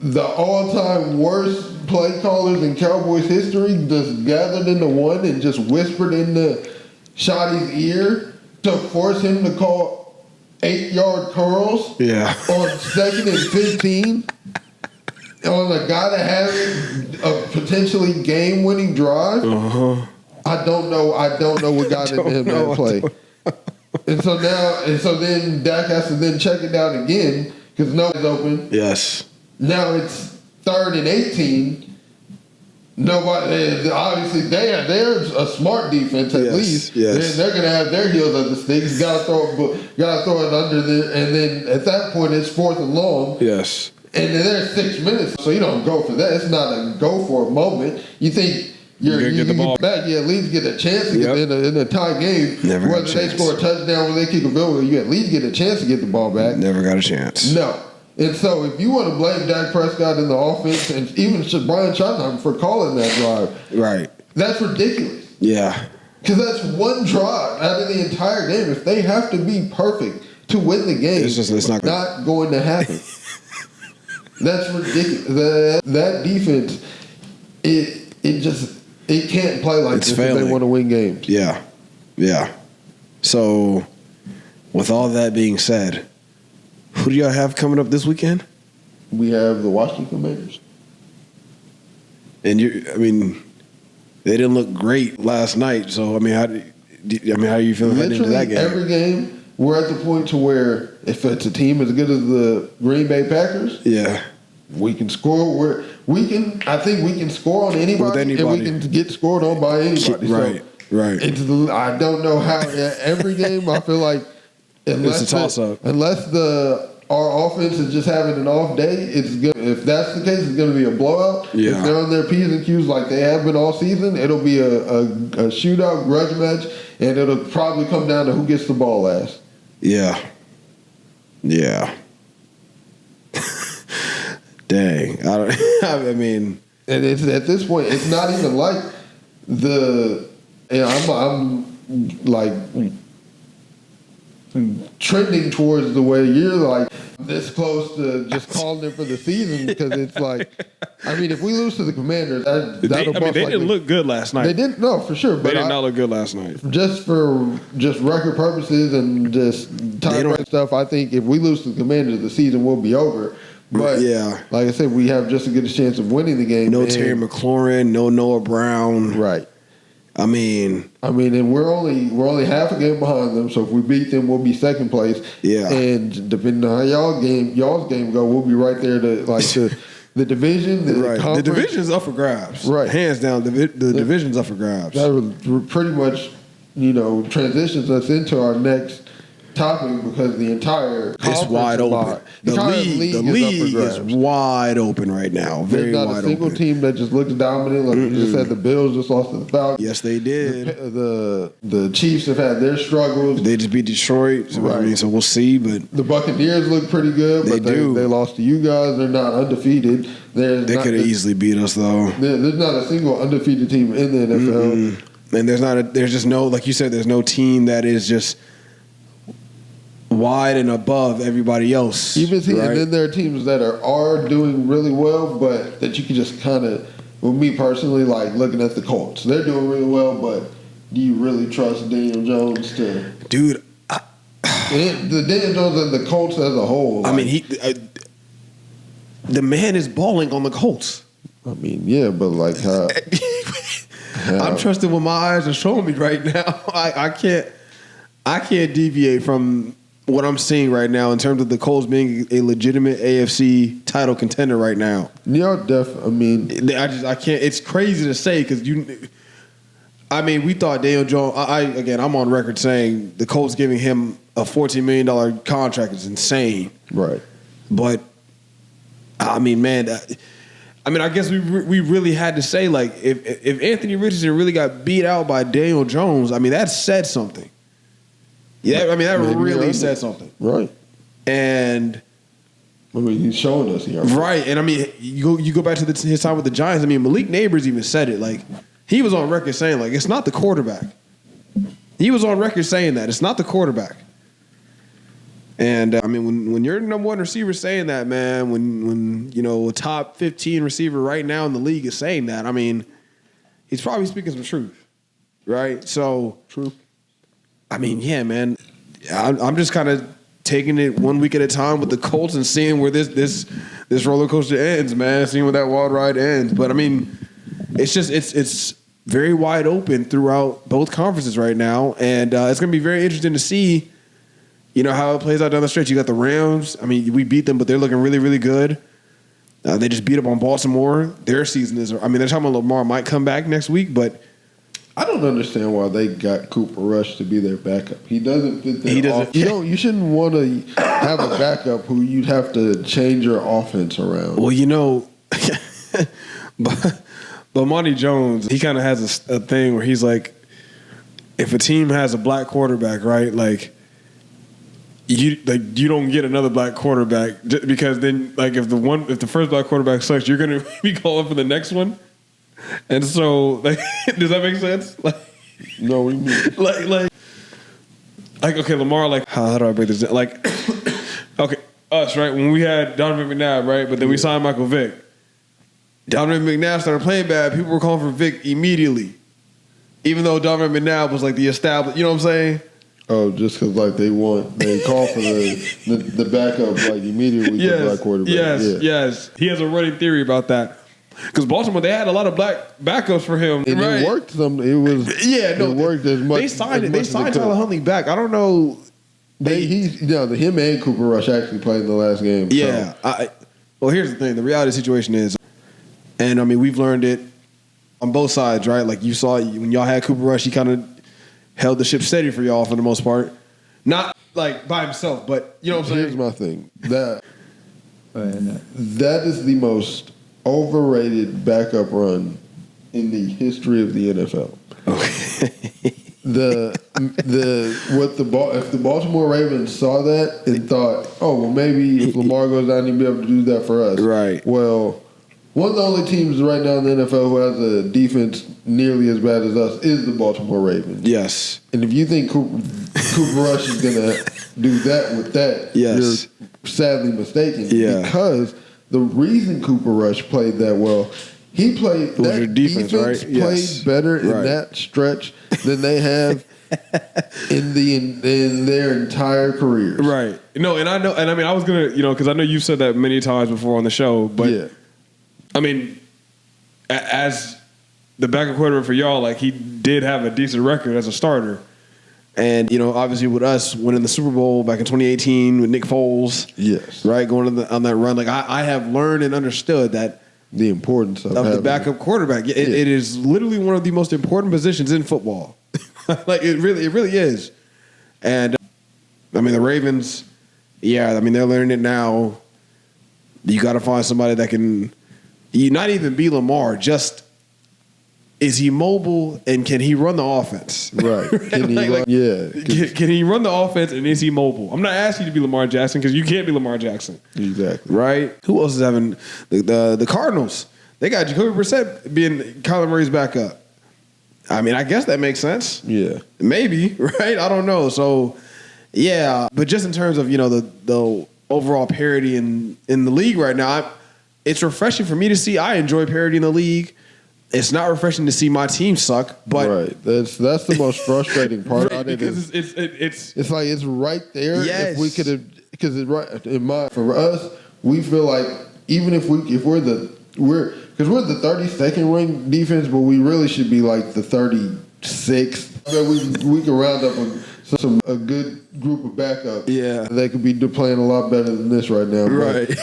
the all-time worst play callers in Cowboys history, just gathered into one and just whispered into Shotty's ear to force him to call 8-yard curls on 2nd and 15 on a guy that had a potentially game-winning drive. I don't know what got into him that play. And so then Dak has to then check it down again because nobody's open. Yes. Now it's 3rd and 18. Nobody. Obviously, they're a smart defense at least. Yes. They're going to have their heels on the sticks. Got to throw it under and then at that point it's 4th and long. Yes. And then there's 6 minutes, so you don't go for that. It's not a go for a moment. You think. You get the ball back. You at least get a chance to get in a tie game. Never got a Whether they chance. score a touchdown or they kick a field goal, you at least get a chance to get the ball back. Never got a chance. No. And so if you want to blame Dak Prescott in the offense and even Brian Schottenheimer for calling that drive, right, that's ridiculous. Yeah. Because that's one drive out of the entire game. If they have to be perfect to win the game, it's not going to happen. That's ridiculous. That defense, it can't play like this if they want to win games. Yeah. Yeah. So, with all that being said, who do y'all have coming up this weekend? We have the Washington Commanders. And they didn't look great last night. So how are you feeling heading into that game? Every game, we're at the point to where if it's a team as good as the Green Bay Packers, we can score. I think we can score on anybody, and we can get scored on by anybody. Right. I don't know how. Every game, I feel like. It's a toss-up. Unless the our offense is just having an off day, it's good. If that's the case, it's going to be a blowout. Yeah. If they're on their P's and Q's like they have been all season, it'll be a shootout, grudge match, and it'll probably come down to who gets the ball last. Yeah. Dang. I mean, and it's at this point, it's not even like I'm like trending towards the way you're like this close to just calling it for the season, because it's like, I mean, if we lose to the Commanders, they didn't look good last night. They didn't, no, for sure. They did not look good last night. Just for record purposes and just time stuff, I think if we lose to the Commanders, the season will be over. But yeah, like I said, we have just as good a chance of winning the game. No Terry McLaurin, no Noah Brown. Right. I mean, and we're only half a game behind them. So if we beat them, we'll be second place. Yeah. And depending on how y'all's game go, we'll be right there to like the division. The division's up for grabs. Right. Hands down, the division's up for grabs. That pretty much, transitions us into our next topic, because the entire it's wide open. The league is wide open right now. Very There's not wide a single open. Team that just looks dominant. Like we just said, the Bills just lost to the Falcons. Yes, they did. The Chiefs have had their struggles. They just beat Detroit. So, right. I mean, so we'll see. But the Buccaneers look pretty good. But they lost to you guys. They're not undefeated. They could have easily beat us though. There's not a single undefeated team in the NFL. And there's just no, like you said, there's no team that is just wide and above everybody else. Right? And then there are teams that are doing really well, but that you can just kind of, with me personally, like looking at the Colts. They're doing really well, but do you really trust Daniel Jones to... Dude. The Daniel Jones and the Colts as a whole. Like, I mean, the man is balling on the Colts. I mean, yeah, but like how... I'm trusting what my eyes are showing me right now. I can't deviate from what I'm seeing right now in terms of the Colts being a legitimate AFC title contender right now. Yeah, I mean, I can't. It's crazy to say because we thought Daniel Jones. I'm on record saying the Colts giving him a $14 million contract is insane. Right. But I mean, man. I guess we really had to say, like, if Anthony Richardson really got beat out by Daniel Jones, I mean, that said something. Yeah, I mean, that really said something. Right. And I mean, he's showing us here. Right. And I mean, you go back to his time with the Giants. I mean, Malik Neighbors even said it. Like, he was on record saying, like, it's not the quarterback. He was on record saying that. It's not the quarterback. And, I mean, when you're the number one receiver saying that, man, when a top 15 receiver right now in the league is saying that, I mean, he's probably speaking some truth. Right? So, true. I mean, yeah, man. I'm just kind of taking it 1 week at a time with the Colts and seeing where this roller coaster ends, man. Seeing where that wild ride ends. But I mean, it's very wide open throughout both conferences right now, and it's going to be very interesting to see, how it plays out down the stretch. You got the Rams. I mean, we beat them, but they're looking really, really good. They just beat up on Baltimore. Their season is. I mean, they're talking about Lamar might come back next week, but. I don't understand why they got Cooper Rush to be their backup. He doesn't fit their offense. You shouldn't want to have a backup who you'd have to change your offense around. Well, but Monty Jones, he kind of has a thing where he's like, if a team has a black quarterback, right, like you don't get another black quarterback because then, like, if the first black quarterback sucks, you're gonna be calling for the next one. And so, like, does that make sense? Like, no, we mean like, okay, Lamar. Like, how do I break this down? Like, okay, us, right? When we had Donovan McNabb, right? But then we signed Michael Vick. Donovan McNabb started playing bad. People were calling for Vick immediately, even though Donovan McNabb was like the established. You know what I'm saying? Oh, just because like they call for the backup like immediately. Yes, the black quarterback. Yes. He has a running theory about that. Because Baltimore, they had a lot of black backups for him. And right? It worked. It worked as much. They signed Tyler Huntley back. I don't know. Him and Cooper Rush actually played in the last game. Yeah. So. Well, here's the thing. The reality situation is, and I mean, we've learned it on both sides, right? Like you saw when y'all had Cooper Rush, he kind of held the ship steady for y'all for the most part. Not like by himself, but you know what I'm saying? Here's my thing. That is the most overrated backup run in the history of the NFL. Okay. If the Baltimore Ravens saw that and thought, oh well, maybe if Lamar goes down, he'll be able to do that for us. Right. Well, one of the only teams right now in the NFL who has a defense nearly as bad as us is the Baltimore Ravens. Yes. And if you think Cooper Rush is going to do that with that, yes. you're sadly mistaken. Yeah. Because the reason Cooper Rush played that well, he played was your defense, right? played Yes. better in that stretch than they have in their entire careers. Right. No, and I know, and I mean, I was gonna, because I know you've said that many times before on the show, but yeah. I mean, as the backup quarterback for y'all, like he did have a decent record as a starter. And, obviously with us winning the Super Bowl back in 2018 with Nick Foles. Yes. Right, going on that run. Like, I have learned and understood that the importance of the backup quarterback. It is literally one of the most important positions in football. Like, it really is. And, I mean, the Ravens, they're learning it now. You got to find somebody that can not even be Lamar, just is he mobile and can he run the offense? Right. Can he run the offense and is he mobile? I'm not asking you to be Lamar Jackson because you can't be Lamar Jackson. Exactly. Right? Who else is having the Cardinals? They got Jacoby Brissett being Kyler Murray's backup. I mean, I guess that makes sense. Yeah. Maybe, right? I don't know. So, yeah. But just in terms of, the overall parity in the league right now, it's refreshing for me to see. I enjoy parity in the league. It's not refreshing to see my team suck, but right. That's the most frustrating part. Right, because it's like it's right there. Yes. If we could have, because it's right for us, we feel like even if we're the 32nd ranked defense, but we really should be like the 36th. We can round up a good group of backups. Yeah, they could be playing a lot better than this right now. Right.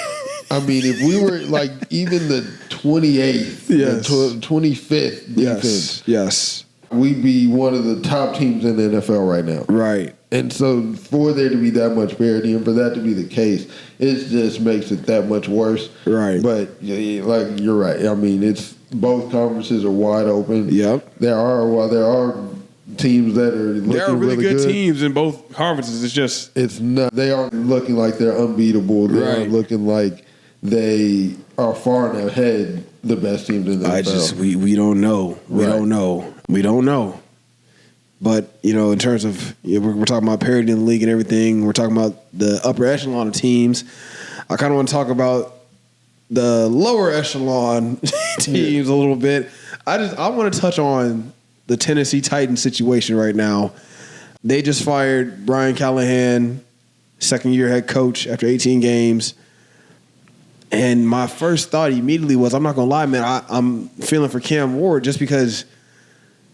I mean, if we were like even the 28th, yes. 25th defense, yes, we'd be one of the top teams in the NFL right now. Right. And so for there to be that much parity and for that to be the case, it just makes it that much worse. Right. But like you're right. I mean, it's both conferences are wide open. Yep. There are teams that are looking there are really good good teams in both conferences. It's just they aren't looking like they're unbeatable. They aren't looking like they are far and ahead the best teams in the NFL. We don't know. We don't know. But, in terms of, we're talking about parity in the league and everything. We're talking about the upper echelon of teams. I kind of want to talk about the lower echelon teams a little bit. I want to touch on the Tennessee Titans situation right now. They just fired Brian Callahan, second-year head coach after 18 games. And my first thought immediately was, I'm not going to lie, man, I'm feeling for Cam Ward just because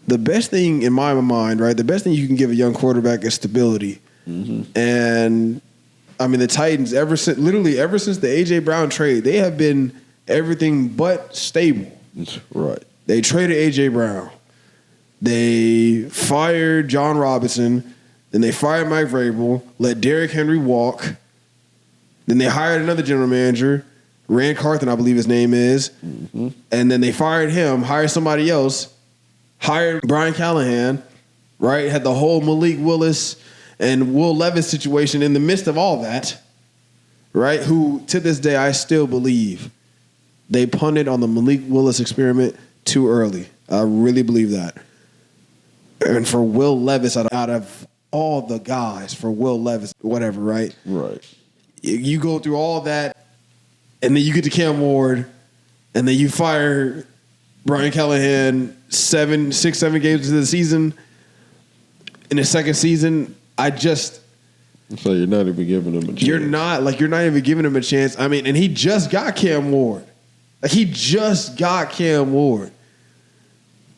the best thing in my mind, right, the best thing you can give a young quarterback is stability. Mm-hmm. And, I mean, the Titans, ever since the A.J. Brown trade, they have been everything but stable. Right. They traded A.J. Brown. They fired John Robinson. Then they fired Mike Vrabel, let Derrick Henry walk. Then they hired another general manager, Rand Carthen, I believe his name is. Mm-hmm. And then they fired him, hired somebody else, hired Brian Callahan, right? Had the whole Malik Willis and Will Levis situation in the midst of all that, right? Who, to this day, I still believe they punted on the Malik Willis experiment too early. I really believe that. And for Will Levis, out of all the guys, for Will Levis, whatever, right? Right. You go through all that, and then you get to Cam Ward, and then you fire Brian Callahan 7 games into the season. In the second season, so you're not even giving him a chance. You're not even giving him a chance. I mean, and he just got Cam Ward.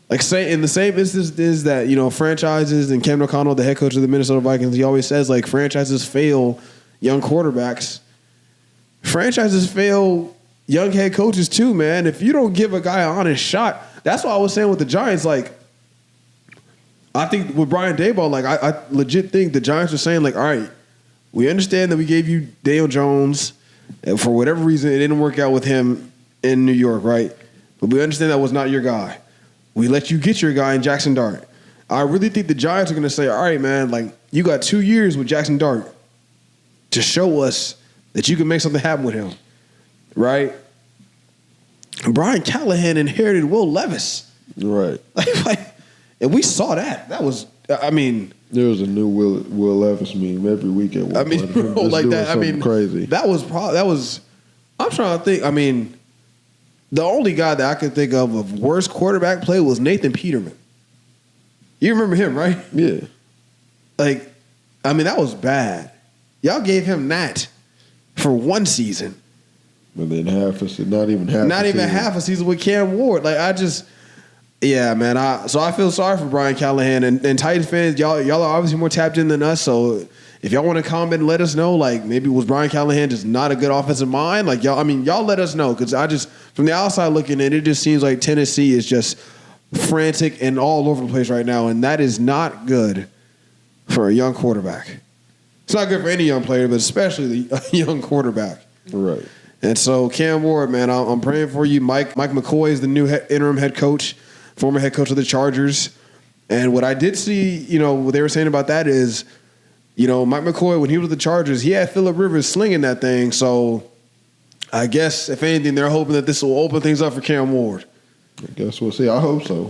Like, say in the same instance is that, franchises, and Kevin O'Connell, the head coach of the Minnesota Vikings, he always says, like, franchises fail young quarterbacks. Franchises fail young head coaches too, man. If you don't give a guy an honest shot, that's what I was saying with the Giants. Like, I think with Brian Daboll, like I legit think the Giants are saying like, all right, we understand that we gave you Daniel Jones, and for whatever reason it didn't work out with him in New York, right? But we understand that was not your guy. We let you get your guy in Jackson Dart. I really think the Giants are going to say, all right, man, like you got 2 years with Jackson Dart to show us that you can make something happen with him, right? Brian Callahan inherited Will Levis. Right. And we saw that. That was, I mean. There was a new Will Levis meme every week at one I mean, point. bro, like that. I mean, crazy. That was, I'm trying to think. I mean, the only guy that I could think of worst quarterback play was Nathan Peterman. You remember him, right? Yeah. Like, I mean, that was bad. Y'all gave him that for one season. But then not even half a season with Cam Ward. Like, yeah, man. So I feel sorry for Brian Callahan and Titans fans. Y'all are obviously more tapped in than us. So if y'all want to comment and let us know, like maybe was Brian Callahan just not a good offensive mind? Like y'all let us know because from the outside looking in, it just seems like Tennessee is just frantic and all over the place right now, and that is not good for a young quarterback. It's not good for any young player, but especially the young quarterback. Right. And so Cam Ward, man, I'm praying for you. Mike McCoy is the new interim head coach. Former head coach of the Chargers. And what I did see, what they were saying about that is, Mike McCoy, when he was with the Chargers, he had Phillip Rivers slinging that thing. So I guess, if anything, they're hoping that this will open things up for Cam Ward. I guess we'll see. I hope so.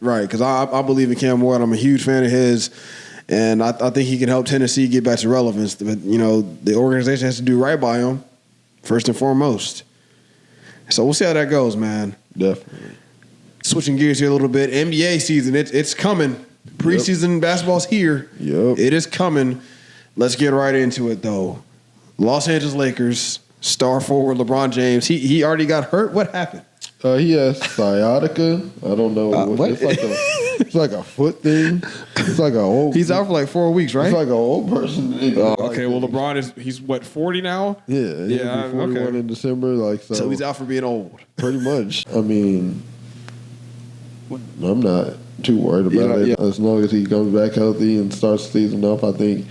Right. Because I believe in Cam Ward. I'm a huge fan of his. And I think he can help Tennessee get back to relevance. But, the organization has to do right by him, first and foremost. So we'll see how that goes, man. Definitely. Switching gears here a little bit, NBA season, it's coming. Preseason basketball's here. Yep. It is coming. Let's get right into it, though. Los Angeles Lakers, star forward LeBron James. He already got hurt. What happened? He has sciatica. I don't know. What? It's like a foot thing. It's like a old. He's out for like 4 weeks, right? It's like an old person. Okay, well, LeBron he's what, 40 now? Yeah. 41 okay. in December. So he's out for being old. Pretty much. I mean, I'm not too worried about it. As long as he comes back healthy and starts the season off, I think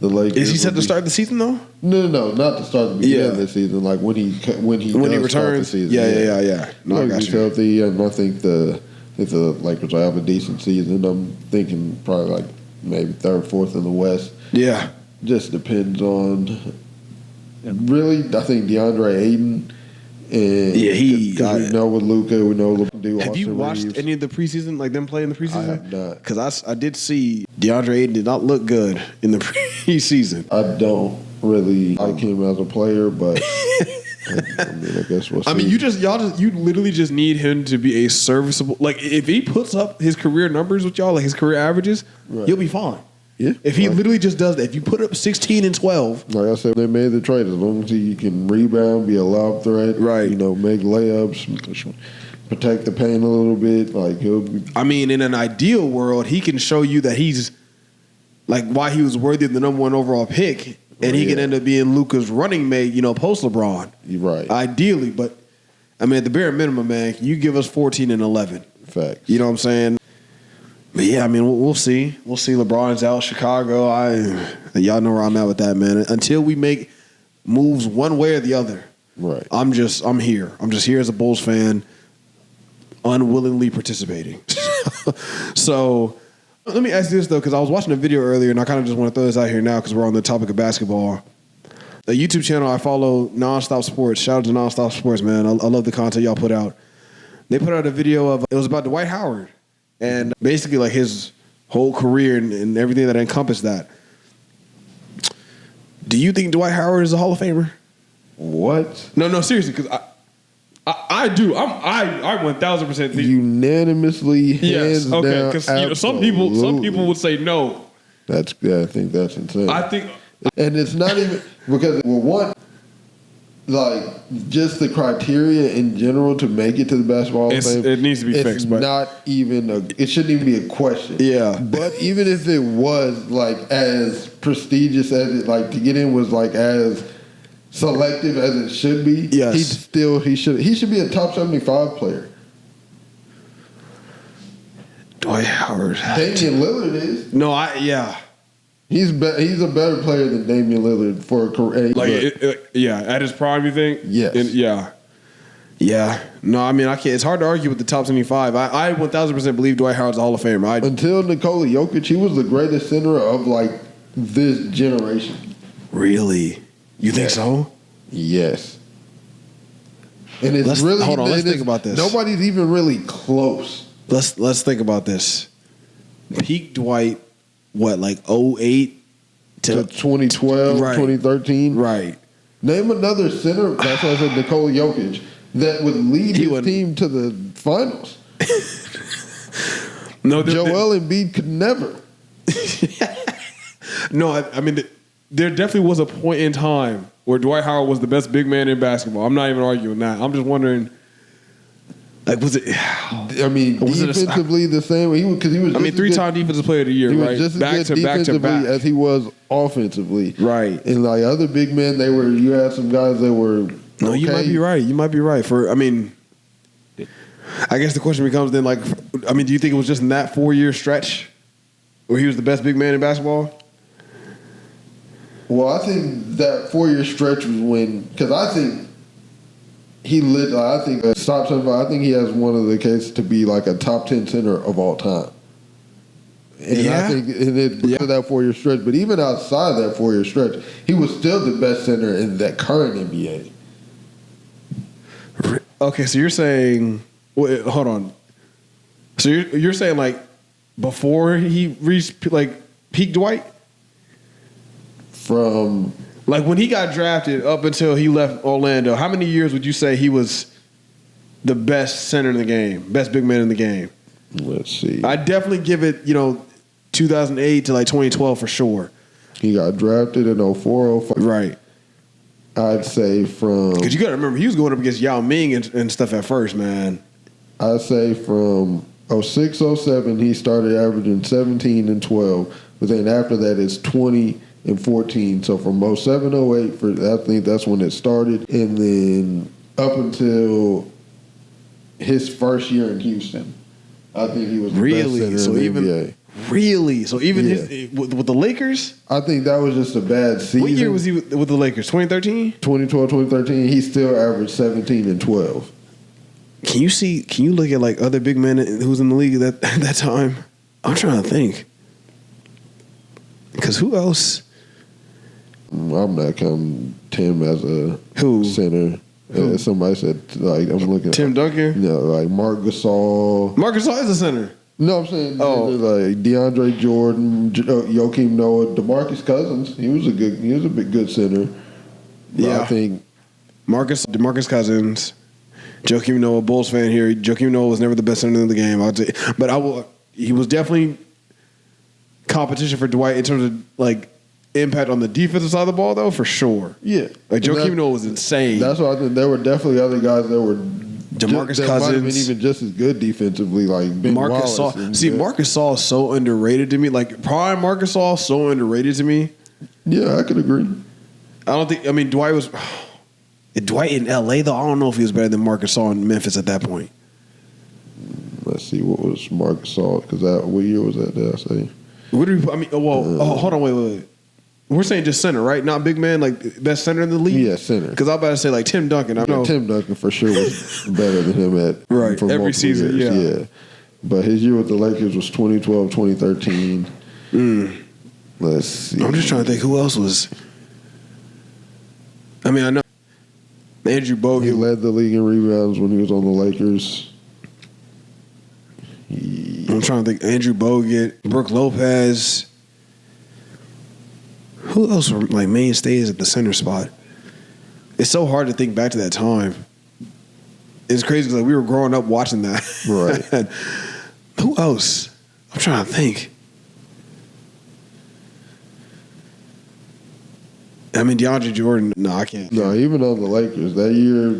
the Lakers. Is he set to start the season though? No, not to start the beginning of the season. Like when he returns, start the season. Yeah. No, I got he's you. healthy, and I think the Lakers will have a decent season. I'm thinking probably like maybe third, fourth in the West. Yeah, just depends on. Really, I think DeAndre Ayton. And because we know with Luka, we know LeBron do. Have you watched Reeves. any of the preseason, like them play in the preseason? I have not. Because I did see DeAndre Ayton did not look good in the preseason. I don't really like him as a player, but I guess we'll see. I mean, you literally just need him to be a serviceable. Like if he puts up his career numbers with y'all, like his career averages, he'll be fine. Yeah. If he literally just does that, if you put up 16 and 12. Like I said, they made the trade. As long as he can rebound, be a lob threat, right? Make layups, protect the paint a little bit. Like he'll be. I mean, in an ideal world, he can show you that he's like why he was worthy of the number 1 overall pick, and he can end up being Luka's running mate, post LeBron. You're right. Ideally, but I mean, at the bare minimum, man, you give us 14 and 11. Facts. You know what I'm saying? But yeah, I mean, we'll see. We'll see. LeBron's out. Chicago. Y'all know where I'm at with that, man. Until we make moves one way or the other. Right. I'm here. I'm just here as a Bulls fan, unwillingly participating. So let me ask you this though, because I was watching a video earlier, and I kind of just want to throw this out here now because we're on the topic of basketball. A YouTube channel I follow, Nonstop Sports. Shout out to Nonstop Sports, man. I love the content y'all put out. They put out a video it was about Dwight Howard. And basically, like his whole career and everything that encompassed that. Do you think Dwight Howard is a Hall of Famer? What? No, seriously, because I do. I 1,000% think unanimously. Yes, okay. Because some people would say no. I think that's insane. I think, and it's not even because like just the criteria in general to make it to the basketball Hall of Fame, it needs to be fixed. But not even it shouldn't even be a question. Yeah. But even if it was like as prestigious as it, like to get in was like as selective as it should be, yes, he should be a top 75 player. Dwight Howard. Damian Lillard is. No, He's a better player than Damian Lillard for a career. At his prime, you think? Yes. Yeah. No, I mean, I can't. It's hard to argue with the top 75. I 1,000% believe Dwight Howard's a Hall of Famer. Until Nikola Jokic, he was the greatest center of like this generation. Really? You think so? Yes. And it's hold on. Let's think about this. Nobody's even really close. Let's think about this. Peak Dwight, what, like 08 to 2012, right. 2013? Right. Name another center, that's why I said Nikola Jokic, that would lead his team to the finals. No, Joel Embiid could never. No, I mean, there definitely was a point in time where Dwight Howard was the best big man in basketball. I'm not even arguing that. I'm just wondering, like, was it? I mean, defensively the same. Because he was. I mean, 3-time defensive player of the year, he right? was just as good defensively as he was offensively, right? And like other big men, you had some guys that were. No, you might be right. You might be right. I guess the question becomes then, like, do you think it was just in that 4-year stretch where he was the best big man in basketball? Well, I think that 4-year stretch was when, because I think he lit. I think top 75. I think he has one of the cases to be like a top 10 center of all time. And I think it's because of that 4-year stretch. But even outside that 4-year stretch, he was still the best center in that current NBA. Okay, so you're saying, wait, hold on. So you're saying like before he reached like peak Dwight? From like when he got drafted up until he left Orlando, how many years would you say he was the best center in the game, best big man in the game? Let's see. I'd definitely give it, 2008 to like 2012 for sure. He got drafted in 04, 05. Right. I'd say from... Because you got to remember, he was going up against Yao Ming and stuff at first, man. I'd say from 06, 07, he started averaging 17 and 12. But then after that, it's 20 and 14. So from 07, 08, I think that's when it started. And then up until his first year in Houston, I think he was the best center in the NBA. Really? So even with the Lakers? I think that was just a bad season. What year was he with the Lakers? 2013? 2012, 2013. He still averaged 17 and 12. Can you look at like other big men who's in the league at that time? I'm trying to think. Because who else? I'm not counting Tim as a center. Who? Somebody said, like, I'm looking at... Tim Duncan? No, like Marc Gasol. Marc Gasol is a center. No, I'm saying like DeAndre Jordan, Joakim Noah, DeMarcus Cousins. He was a good center. But I think DeMarcus Cousins, Joakim Noah, Bulls fan here. Joakim Noah was never the best center in the game. He was definitely competition for Dwight in terms of like impact on the defensive side of the ball, though, for sure. Yeah, like Joakim Noah was insane. That's why I think there were definitely other guys that were. DeMarcus Cousins might have been even just as good defensively, like Ben Marcus Wallace. Marcus Gasol is so underrated to me. Like prime Marcus Gasol, so underrated to me. Yeah, I could agree. I don't think. I mean, Dwight in L.A. though. I don't know if he was better than Marcus Gasol in Memphis at that point. Let's see, what was Marcus Gasol? Because what year was that? Did I say? What do we? I mean, hold on, wait. We're saying just center, right? Not big man, like best center in the league? Yeah, center. Because I'm about to say like Tim Duncan. I know Tim Duncan for sure was better than him at for every season. Years. Yeah. But his year with the Lakers was 2012, 2013. Let's see. I'm just trying to think who else was. I mean, I know Andrew Bogut. He led the league in rebounds when he was on the Lakers. I'm trying to think. Andrew Bogut, Brooke Lopez. Who else were like mainstays at the center spot? It's so hard to think back to that time. It's crazy because like, we were growing up watching that. Right. Who else? I'm trying to think. I mean, DeAndre Jordan. No, I can't. No, even on the Lakers that year,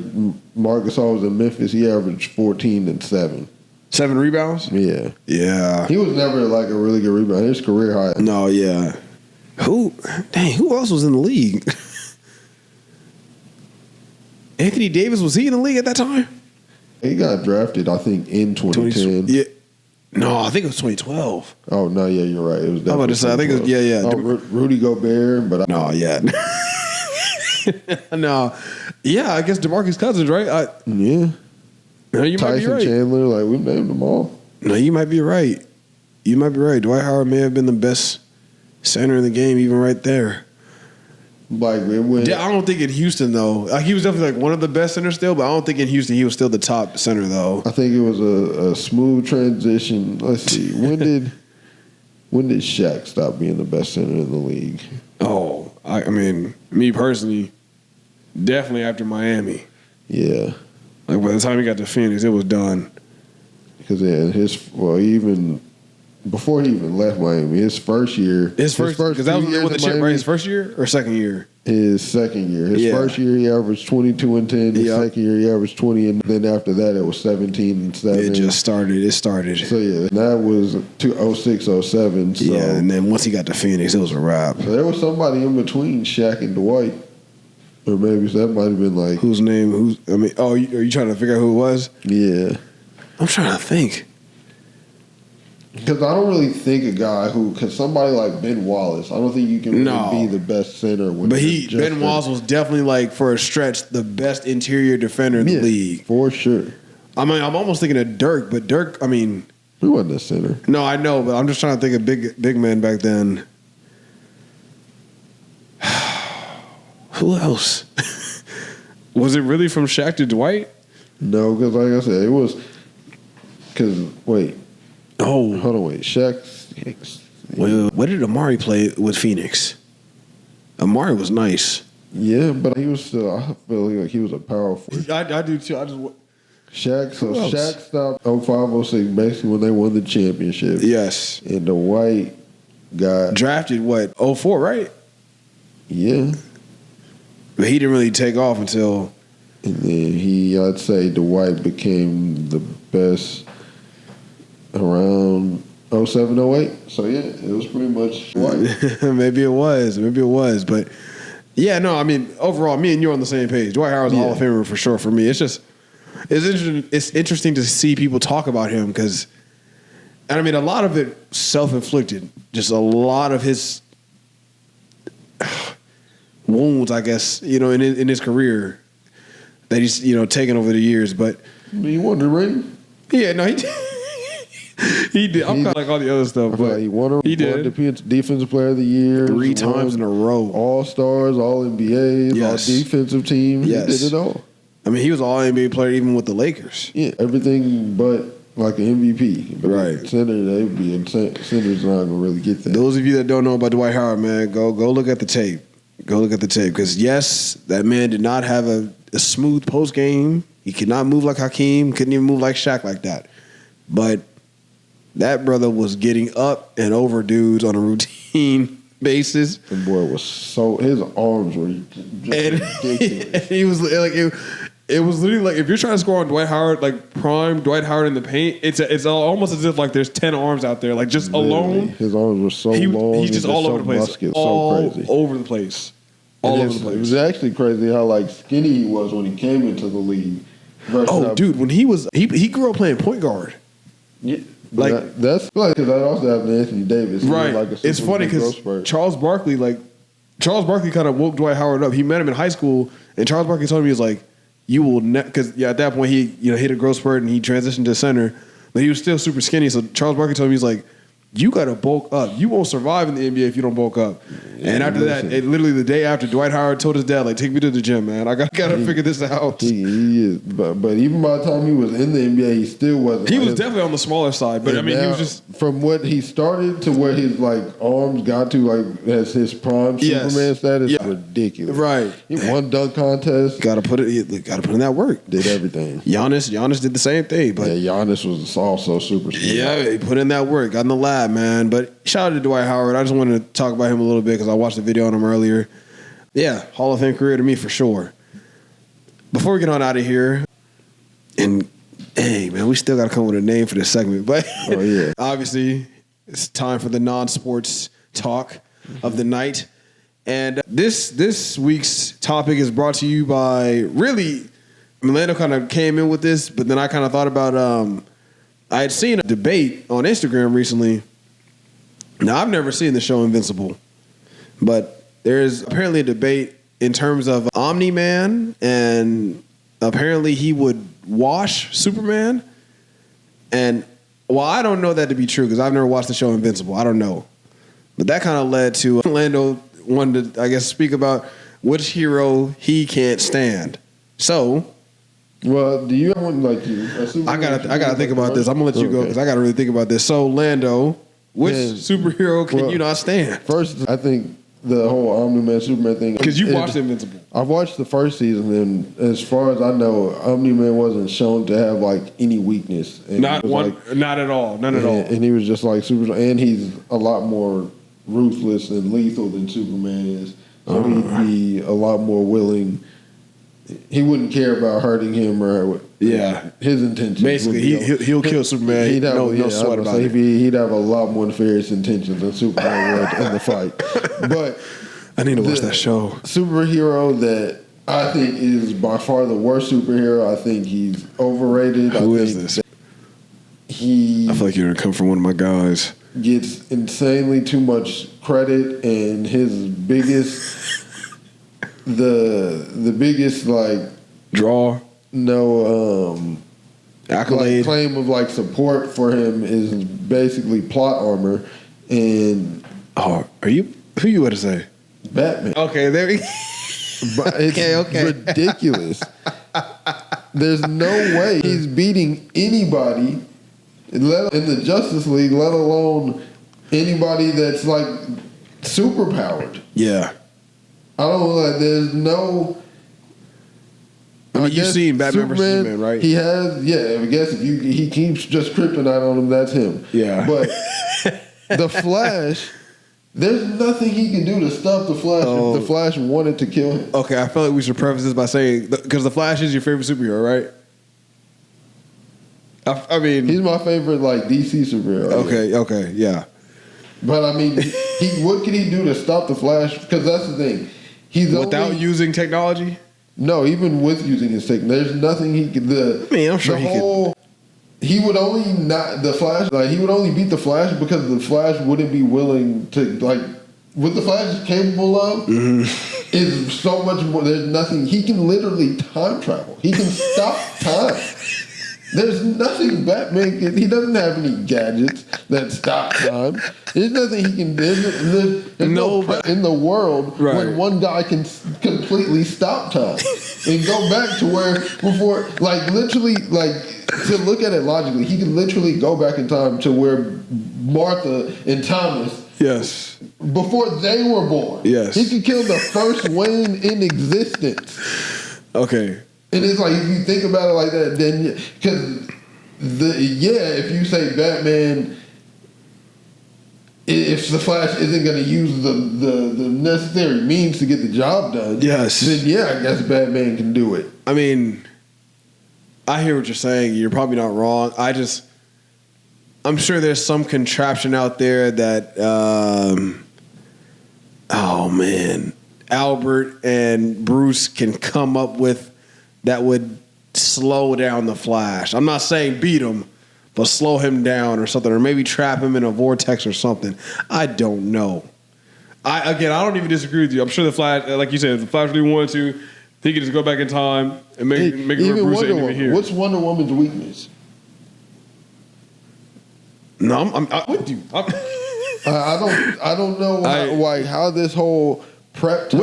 Marc Gasol was in Memphis. He averaged 14 and 7. 7 rebounds. Yeah. He was never like a really good rebounder. His career high. No, yeah. Who else was in the league? Anthony Davis, was he in the league at that time? He got drafted, I think, in 2010. Yeah. No, I think it was 2012. Oh no, yeah, you're right. It was. I'm about to say, I think it was, yeah. Oh, Rudy Gobert, but no, yeah. No, yeah. I guess DeMarcus Cousins, right? Yeah. No, you might be Tyson right. Chandler, like we've named them all. No, you might be right. You might be right. Dwight Howard may have been the best center in the game, even right there. Like it went. Yeah, I don't think in Houston though. Like he was definitely like one of the best centers still, but I don't think in Houston he was still the top center though. I think it was a smooth transition. Let's see. When did Shaq stop being the best center in the league? Oh, I mean, me personally, definitely after Miami. Yeah. Like by the time he got to Phoenix, it was done. Because even before he even left Miami, his first year, because that was when the chip, right? His first year or second year? His second year. His first year he averaged 22 and 10. His second year he averaged 20, and then after that it was 17 and 7. It started. So yeah, that was 06, 07. So, yeah, and then once he got to Phoenix, it was a wrap. So there was somebody in between Shaq and Dwight. Or maybe that might have been like whose name? Are you trying to figure out who it was? Yeah, I'm trying to think. Because I don't really think a guy because somebody like Ben Wallace, I don't think you can really be the best center. But Ben Wallace was definitely like for a stretch the best interior defender in the league for sure. I mean, I'm almost thinking of Dirk, but Dirk, I mean, he wasn't a center. No, I know, but I'm just trying to think of big men back then. Who else? Was it really from Shaq to Dwight? No, because like I said, it was. Because wait. Oh, hold on, wait. Shaq. Well, where did Amari play with Phoenix? Amari was nice. Yeah, but he was still. I feel like he was a power forward. I do too. Shaq stopped 05-06 basically when they won the championship. Yes. And the White got drafted 04, right? Yeah. But he didn't really take off until. And then I'd say Dwight became the best around 07, 08. So yeah, it was pretty much Dwight. Maybe it was. But yeah, no, I mean, overall, me and you are on the same page. Dwight Howard's a Hall of Famer for sure for me. It's interesting to see people talk about him because, and I mean, a lot of it self-inflicted. Just a lot of his wounds, I guess, in his career that he's, taken over the years. But he won the ring. Yeah, no, he did. He did. I'm kind of like all the other stuff, but he won Defensive Player of the Year 3 times in a row. All Stars, All NBAs, all defensive teams. Yes. He did it all. I mean, he was all NBA player even with the Lakers. Yeah, everything but like an MVP. But right. Center, they'd be insane. Center's not gonna really get that. Those of you that don't know about Dwight Howard, man, go look at the tape. Go look at the tape because yes, that man did not have a smooth post game. He could not move like Hakeem. Couldn't even move like Shaq like that. But that brother was getting up and over dudes on a routine basis. The boy was his arms were just ridiculous. And he was like, it was literally like if you're trying to score on Dwight Howard, like prime Dwight Howard in the paint, it's almost as if like there's 10 arms out there, like just alone. His arms were so long. He's just all over the place, muscular, all so crazy, over the place, all over the place. It was actually crazy how like skinny he was when he came into the league. Dude, when he grew up playing point guard. Yeah. That's like because I also have Anthony Davis. Right. Like it's funny because Charles Barkley kind of woke Dwight Howard up. He met him in high school, and Charles Barkley told him he was like, "You will," because at that point he hit a growth spurt and he transitioned to center, but he was still super skinny. So Charles Barkley told him he's like, "You got to bulk up. You won't survive in the NBA if you don't bulk up." Yeah, and after that, literally the day after, Dwight Howard told his dad, like, "Take me to the gym, man. I got to figure this out." He is, but even by the time he was in the NBA, he still wasn't. He was definitely on the smaller side, but I mean, he was just from what he started to where his like arms got to like as his prime Superman status. Ridiculous, right? He won dunk contest. Got to put in that work. Did everything. Giannis did the same thing, but Giannis was also super. Yeah, he put in that work. Got in the lab, man. But shout out to Dwight Howard. I just wanted to talk about him a little bit because I watched the video on him earlier. Yeah, Hall of Fame career to me for sure. Before we get on out of here, and hey, man, we still got to come up with a name for this segment. But obviously, it's time for the non-sports talk of the night. And this week's topic is brought to you by Milano kind of came in with this, but then I kind of thought about I had seen a debate on Instagram recently. Now, I've never seen the show Invincible, but there's apparently a debate in terms of Omni Man, and apparently he would wash Superman. And well, I don't know that to be true because I've never watched the show Invincible. I don't know. But that kind of led to Orlando wanting to, I guess, speak about which hero he can't stand. So, well, do you have one like you? I gotta think about this. I'm gonna let you go because I gotta really think about this. So, Lando, which superhero can you not stand? First, I think the whole Omni Man Superman thing. Because you watched Invincible. I've watched the first season, and as far as I know, Omni Man wasn't shown to have like any weakness. And not one, not at all, none at all. And he was just like super, and he's a lot more ruthless and lethal than Superman is. So he'd be a lot more willing. He wouldn't care about hurting him or his intentions. Basically, he'll kill Superman. He'd have, no sweat about it. He'd have a lot more nefarious intentions than Superman would in the fight. But I need to watch that show. Superhero that I think is by far the worst superhero. I think he's overrated. Who is this? I feel like you're gonna come from one of my guys. Gets insanely too much credit, and his biggest the biggest like draw accolade like, claim of like support for him is basically plot armor. And are you who you want to say? Batman. Okay, there we But it's ridiculous. There's no way he's beating anybody in the Justice League, let alone anybody that's like superpowered. Yeah. I don't know. Like, there's no. I mean, you've seen Batman vs. Superman, right? He has. Yeah, I guess if he keeps just kryptonite on him, that's him. Yeah. But the Flash. There's nothing he can do to stop the Flash if the Flash wanted to kill him. Okay, I feel like we should preface this by saying, because the Flash is your favorite superhero, right? I mean... He's my favorite, like, DC superhero. Okay, yeah. But, I mean, what can he do to stop the Flash? Because that's the thing. Without using technology? No, even with using his technology. There's nothing he can... I'm sure he could... He would only he would only beat the Flash because the Flash wouldn't be willing to, like, what the Flash is capable of is so much more. There's nothing. He can literally time travel. He can stop time. There's nothing Batman can. He doesn't have any gadgets that stop time. There's nothing he can do. There's no in the world when one guy can completely stop time and go back to where before, like, literally, like, to look at it logically, he can literally go back in time to where Martha and Thomas, yes, before they were born. Yes, he could kill the first Wayne in existence. Okay. And it's like, if you think about it like that, then because if you say Batman, if the Flash isn't going to use the necessary means to get the job done, yes, then I guess Batman can do it. I mean, I hear what you're saying. You're probably not wrong. I'm sure there's some contraption out there that, Albert and Bruce can come up with that would slow down the Flash. I'm not saying beat him, but slow him down or something, or maybe trap him in a vortex or something. I don't know. I don't even disagree with you. I'm sure the Flash, like you said, if the Flash really wanted to, he could just go back in time and make it where Bruce ain't even here. What's Wonder Woman's weakness? No, I'm with you. I don't know how this whole prep time.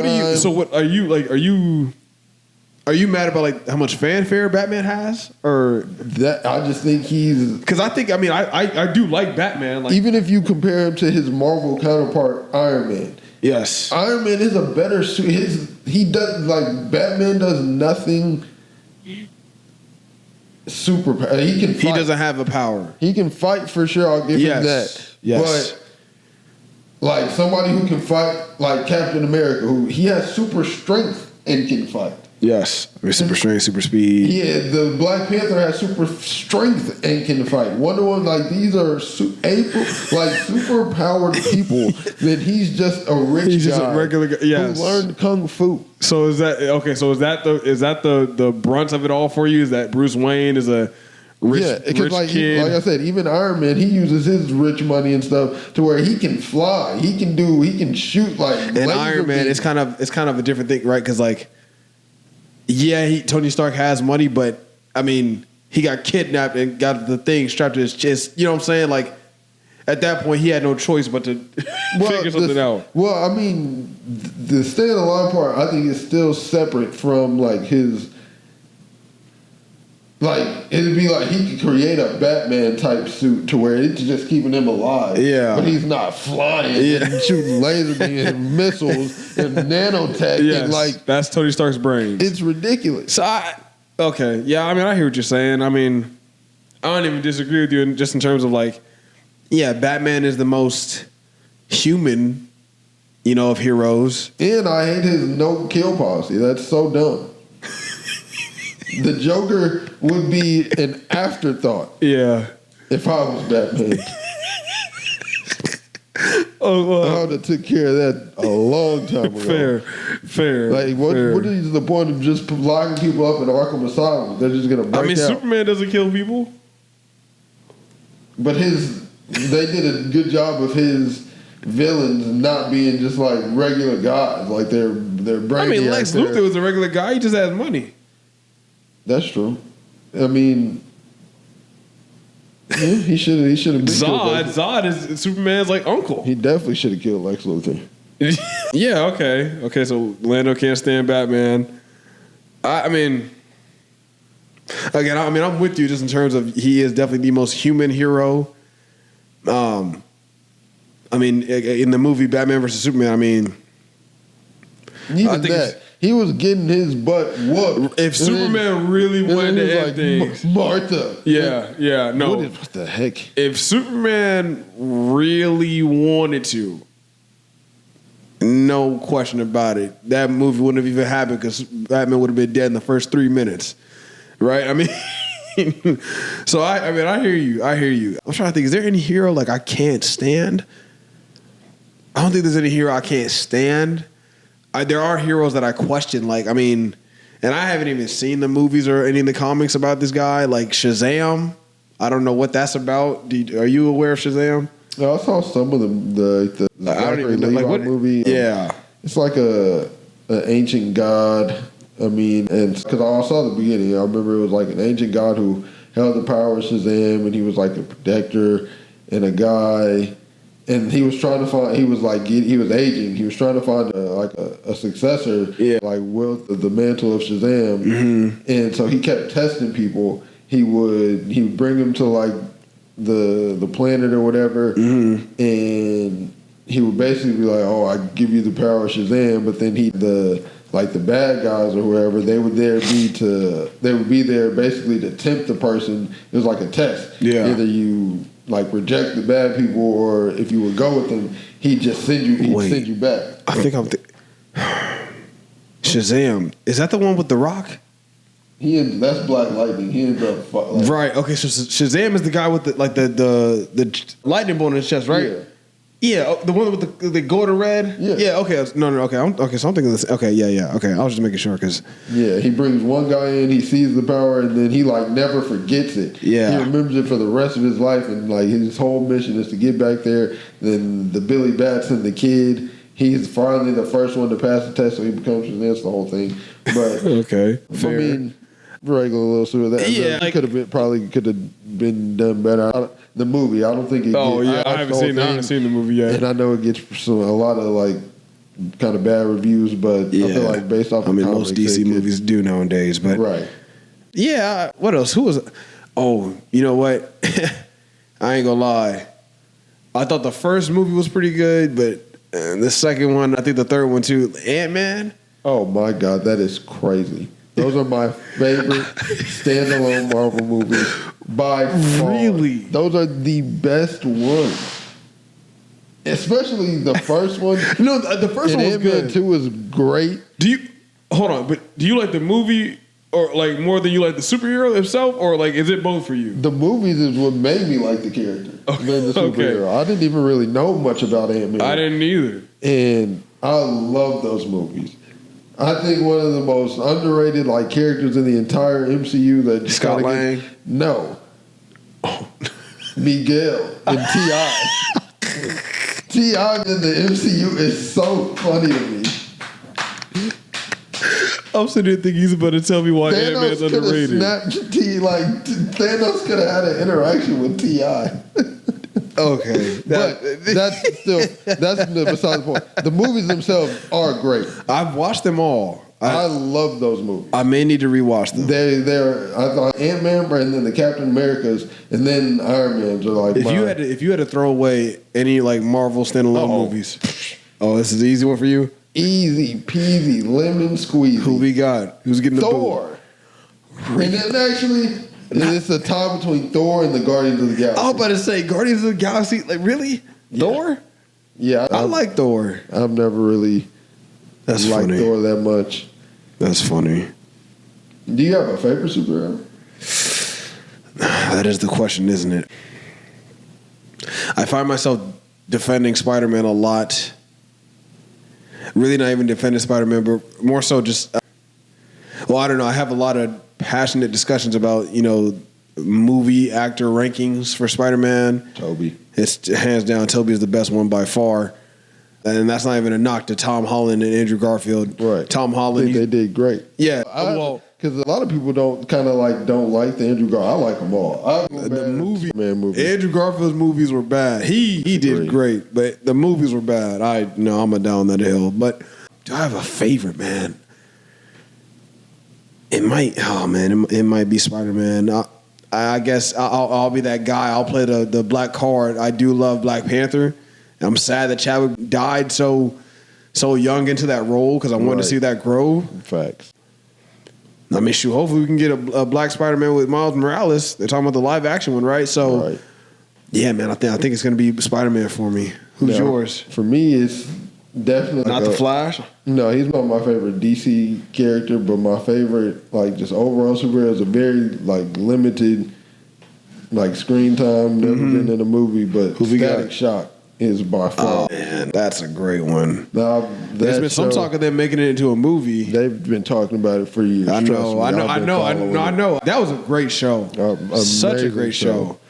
Are you mad about like how much fanfare Batman has, or that? I just think he's because I do like Batman. Like, even if you compare him to his Marvel counterpart Iron Man. Yes, Iron Man is a better suit. He does like Batman does nothing super. He can. Fight. He doesn't have a power. He can fight for sure. I'll give him that. Yes, but like somebody who can fight, like Captain America, who he has super strength and can fight. Yes, super strength, super speed. Yeah, the Black Panther has super strength and can fight. Wonder Woman, like these are super powered people. That he's just a rich guy. He's just a regular guy. Yes, who learned kung fu. So is that okay? So is that the brunt of it all for you? Is that Bruce Wayne is a because like I said, even Iron Man, he uses his rich money and stuff to where he can fly, he can shoot like. And Iron Man, it's kind of a different thing, right? Because like, Tony Stark has money, but I mean, he got kidnapped and got the thing strapped to his chest. You know what I'm saying? Like, at that point, he had no choice but to figure something out. Well, I mean, the stay in the line part, I think, is still separate from like his. Like, it'd be like he could create a Batman type suit to where it's just keeping him alive. Yeah. But he's not flying and shooting laser beams and missiles and nanotech. Yes, and like, that's Tony Stark's brains. It's ridiculous. So I mean, I hear what you're saying. I mean, I don't even disagree with you just in terms of like, Batman is the most human, of heroes. And I hate his no kill policy. That's so dumb. The Joker would be an afterthought. Yeah. If I was Batman. I would have took care of that a long time ago. Fair. Like, what is the point of just locking people up in Arkham Asylum? They're just gonna break out. Superman doesn't kill people. But they did a good job of his villains not being just like regular guys. Like they're brainy. I mean, Lex Luthor was a regular guy. He just has money. That's true. I mean, he should have been Zod is Superman's like uncle. He definitely should have killed Lex Luthor. Yeah. Okay. So Lando can't stand Batman. I mean, again, I'm with you just in terms of he is definitely the most human hero. I mean, in the movie Batman vs Superman, I mean, even that. He was getting his butt whooped. If Superman really wanted to end things, Martha. Yeah, no. What the heck? If Superman really wanted to, no question about it, that movie wouldn't have even happened because Batman would have been dead in the first 3 minutes, right? I mean, so I hear you. I'm trying to think. Is there any hero like I can't stand? I don't think there's any hero I can't stand. There are heroes that I question, like, I mean, and I haven't even seen the movies or any of the comics about this guy, like Shazam. I don't know what that's about. Are you aware of Shazam? No, I saw some of the I don't even know, like, what movie. Yeah. It's like an ancient god. I mean, and because I saw the beginning, I remember it was like an ancient god who held the power of Shazam, and he was like a protector and a guy. And he was trying to find. He was aging. He was trying to find a successor, like with the mantle of Shazam. Mm-hmm. And so he kept testing people. He would bring them to like the planet or whatever, mm-hmm. and he would basically be like, "Oh, I give you the power of Shazam," but then the bad guys or whoever, they would be there basically to tempt the person. It was like a test. Yeah. Either you like reject the bad people, or if you would go with them, he'd just send you back. I think Shazam. Is that the one with The Rock? That's Black Lightning. He ended up right. Okay, so Shazam is the guy with the lightning bolt in his chest, right? Yeah, the one with the golden red. Yeah. Okay. No. Okay. So I'm thinking this. Okay. Yeah. Okay. I was just making sure because. Yeah, he brings one guy in. He sees the power, and then he like never forgets it. Yeah. He remembers it for the rest of his life, and like his whole mission is to get back there. Then the Billy Batson, the kid, he's finally the first one to pass the test, so he becomes Shazam. The whole thing. But okay. Fair. I mean, regular little sort of that. Yeah. Could have been done better. The movie, I don't think it. I haven't seen the movie yet, and I know it gets a lot of like kind of bad reviews, but I feel like based off. Most DC movies do nowadays, but right. Yeah. What else? Who was? Oh, you know what? I ain't gonna lie. I thought the first movie was pretty good, but the second one, I think the third one too. Ant-Man. Oh my God, that is crazy. Those are my favorite standalone Marvel movies by far. Really? Those are the best ones. Especially the first one. No, the first one was good. 2 was great. Hold on, but do you like the movie or like more than you like the superhero himself, or like is it both for you? The movies is what made me like the character than the superhero. Okay. I didn't even really know much about Ant-Man. I didn't either. And I love those movies. I think one of the most underrated like characters in the entire MCU that Scott Lang. No, Miguel and T.I. T.I. in the MCU is so funny to me. I'm sitting here thinking he's about to tell me why Ant-Man's underrated. Thanos could have had an interaction with T.I. Okay. But that's beside the point. The movies themselves are great. I've watched them all. I love those movies. I may need to rewatch them. I thought Ant-Man and then the Captain Americas and then Iron Man's are like if you had to throw away any like Marvel standalone movies. Oh, this is an easy one for you? Easy peasy, lemon squeezy. Who we got? Who's getting the Thor. And then actually it's a tie between Thor and the Guardians of the Galaxy. I was about to say Guardians of the Galaxy. Like really? Yeah. Thor? Yeah, I like Thor. I've never really liked Thor that much. That's funny. Do you have a favorite superhero? That is the question, isn't it? I find myself defending Spider-Man a lot. Really not even defending Spider-Man, but more so just... well, I don't know. I have a lot of passionate discussions about, movie actor rankings for Spider-Man. Toby. It's hands down, Toby is the best one by far. And that's not even a knock to Tom Holland and Andrew Garfield. Right. Tom Holland. I think they did great. Yeah. Because a lot of people don't like the Andrew Garfield. I like them all. The movie. Andrew Garfield's movies were bad. He did great, but the movies were bad. I'm a down that hill. But do I have a favorite, man? It might be Spider-Man. I guess I'll be that guy. I'll play the black card. I do love Black Panther. I'm sad that Chadwick died so young into that role because I wanted to see that grow. Facts. I mean, shoot, hopefully we can get a black Spider-Man with Miles Morales. They're talking about the live action one, right? So, yeah, man, I think it's going to be Spider-Man for me. Who's yours? For me, it's definitely not the Flash. No, he's not my favorite DC character, but my favorite, just overall superhero is a very limited, screen time. Never been in a movie, but Static Shock is by far. Oh man, that's a great one. There's been some talk of them making it into a movie. They've been talking about it for years. I know. That was a great show. Such a great show.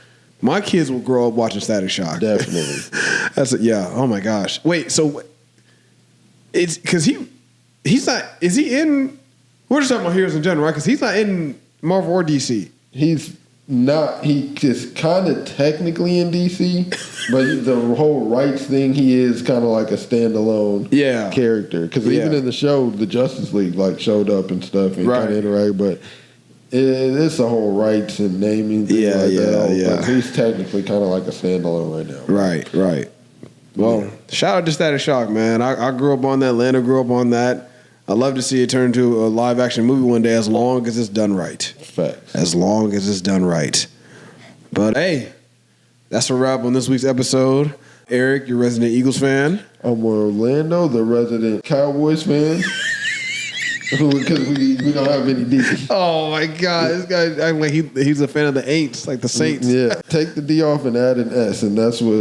My kids will grow up watching Static Shock. Definitely. Oh my gosh. Wait, so it's because he's not. Is he in? We're just talking about heroes in general, right? Because he's not in Marvel or DC. He's not. He is kind of technically in DC, but the whole rights thing, he is kind of like a standalone character. Because even in the show, the Justice League showed up and stuff and kind of interacted, but it's the whole rights and naming thing that. But he's technically kind of like a standalone right now. Right. Well, shout out to Static Shock, man. I grew up on that. Lando grew up on that. I'd love to see it turn into a live action movie one day as long as it's done right. Facts. As long as it's done right. But hey, that's a wrap on this week's episode. Eric, you're a resident Eagles fan. I'm Orlando, the resident Cowboys fan. Because we don't have any D. Oh my God, this guy acting like he's a fan of the Aints, like the Saints. Yeah, take the D off and add an S, and that's how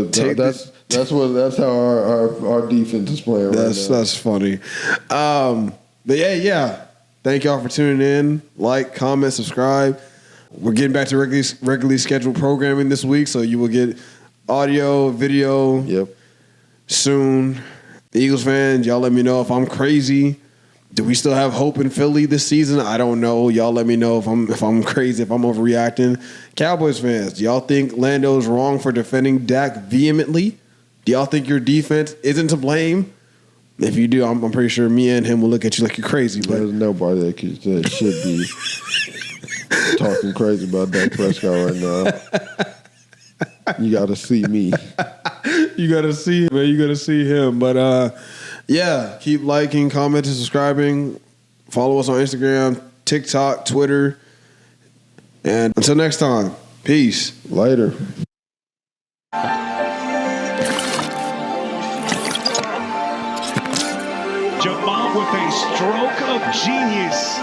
our defense is playing right now. That's funny. But yeah. Thank y'all for tuning in. Like, comment, subscribe. We're getting back to regularly scheduled programming this week, so you will get audio, video soon. The Eagles fans, y'all let me know if I'm crazy. Do we still have hope in Philly this season? I don't know. Y'all let me know if I'm crazy, if I'm overreacting. Cowboys fans, do y'all think Lando's wrong for defending Dak vehemently? Do y'all think your defense isn't to blame? If you do, I'm pretty sure me and him will look at you like you're crazy. But there's nobody that should be talking crazy about Dak Prescott right now. You got to see me. You got to see him, man. You got to see him. But keep liking, commenting, subscribing. Follow us on Instagram, TikTok, Twitter. And until next time, peace. Later. Jamal with a stroke of genius.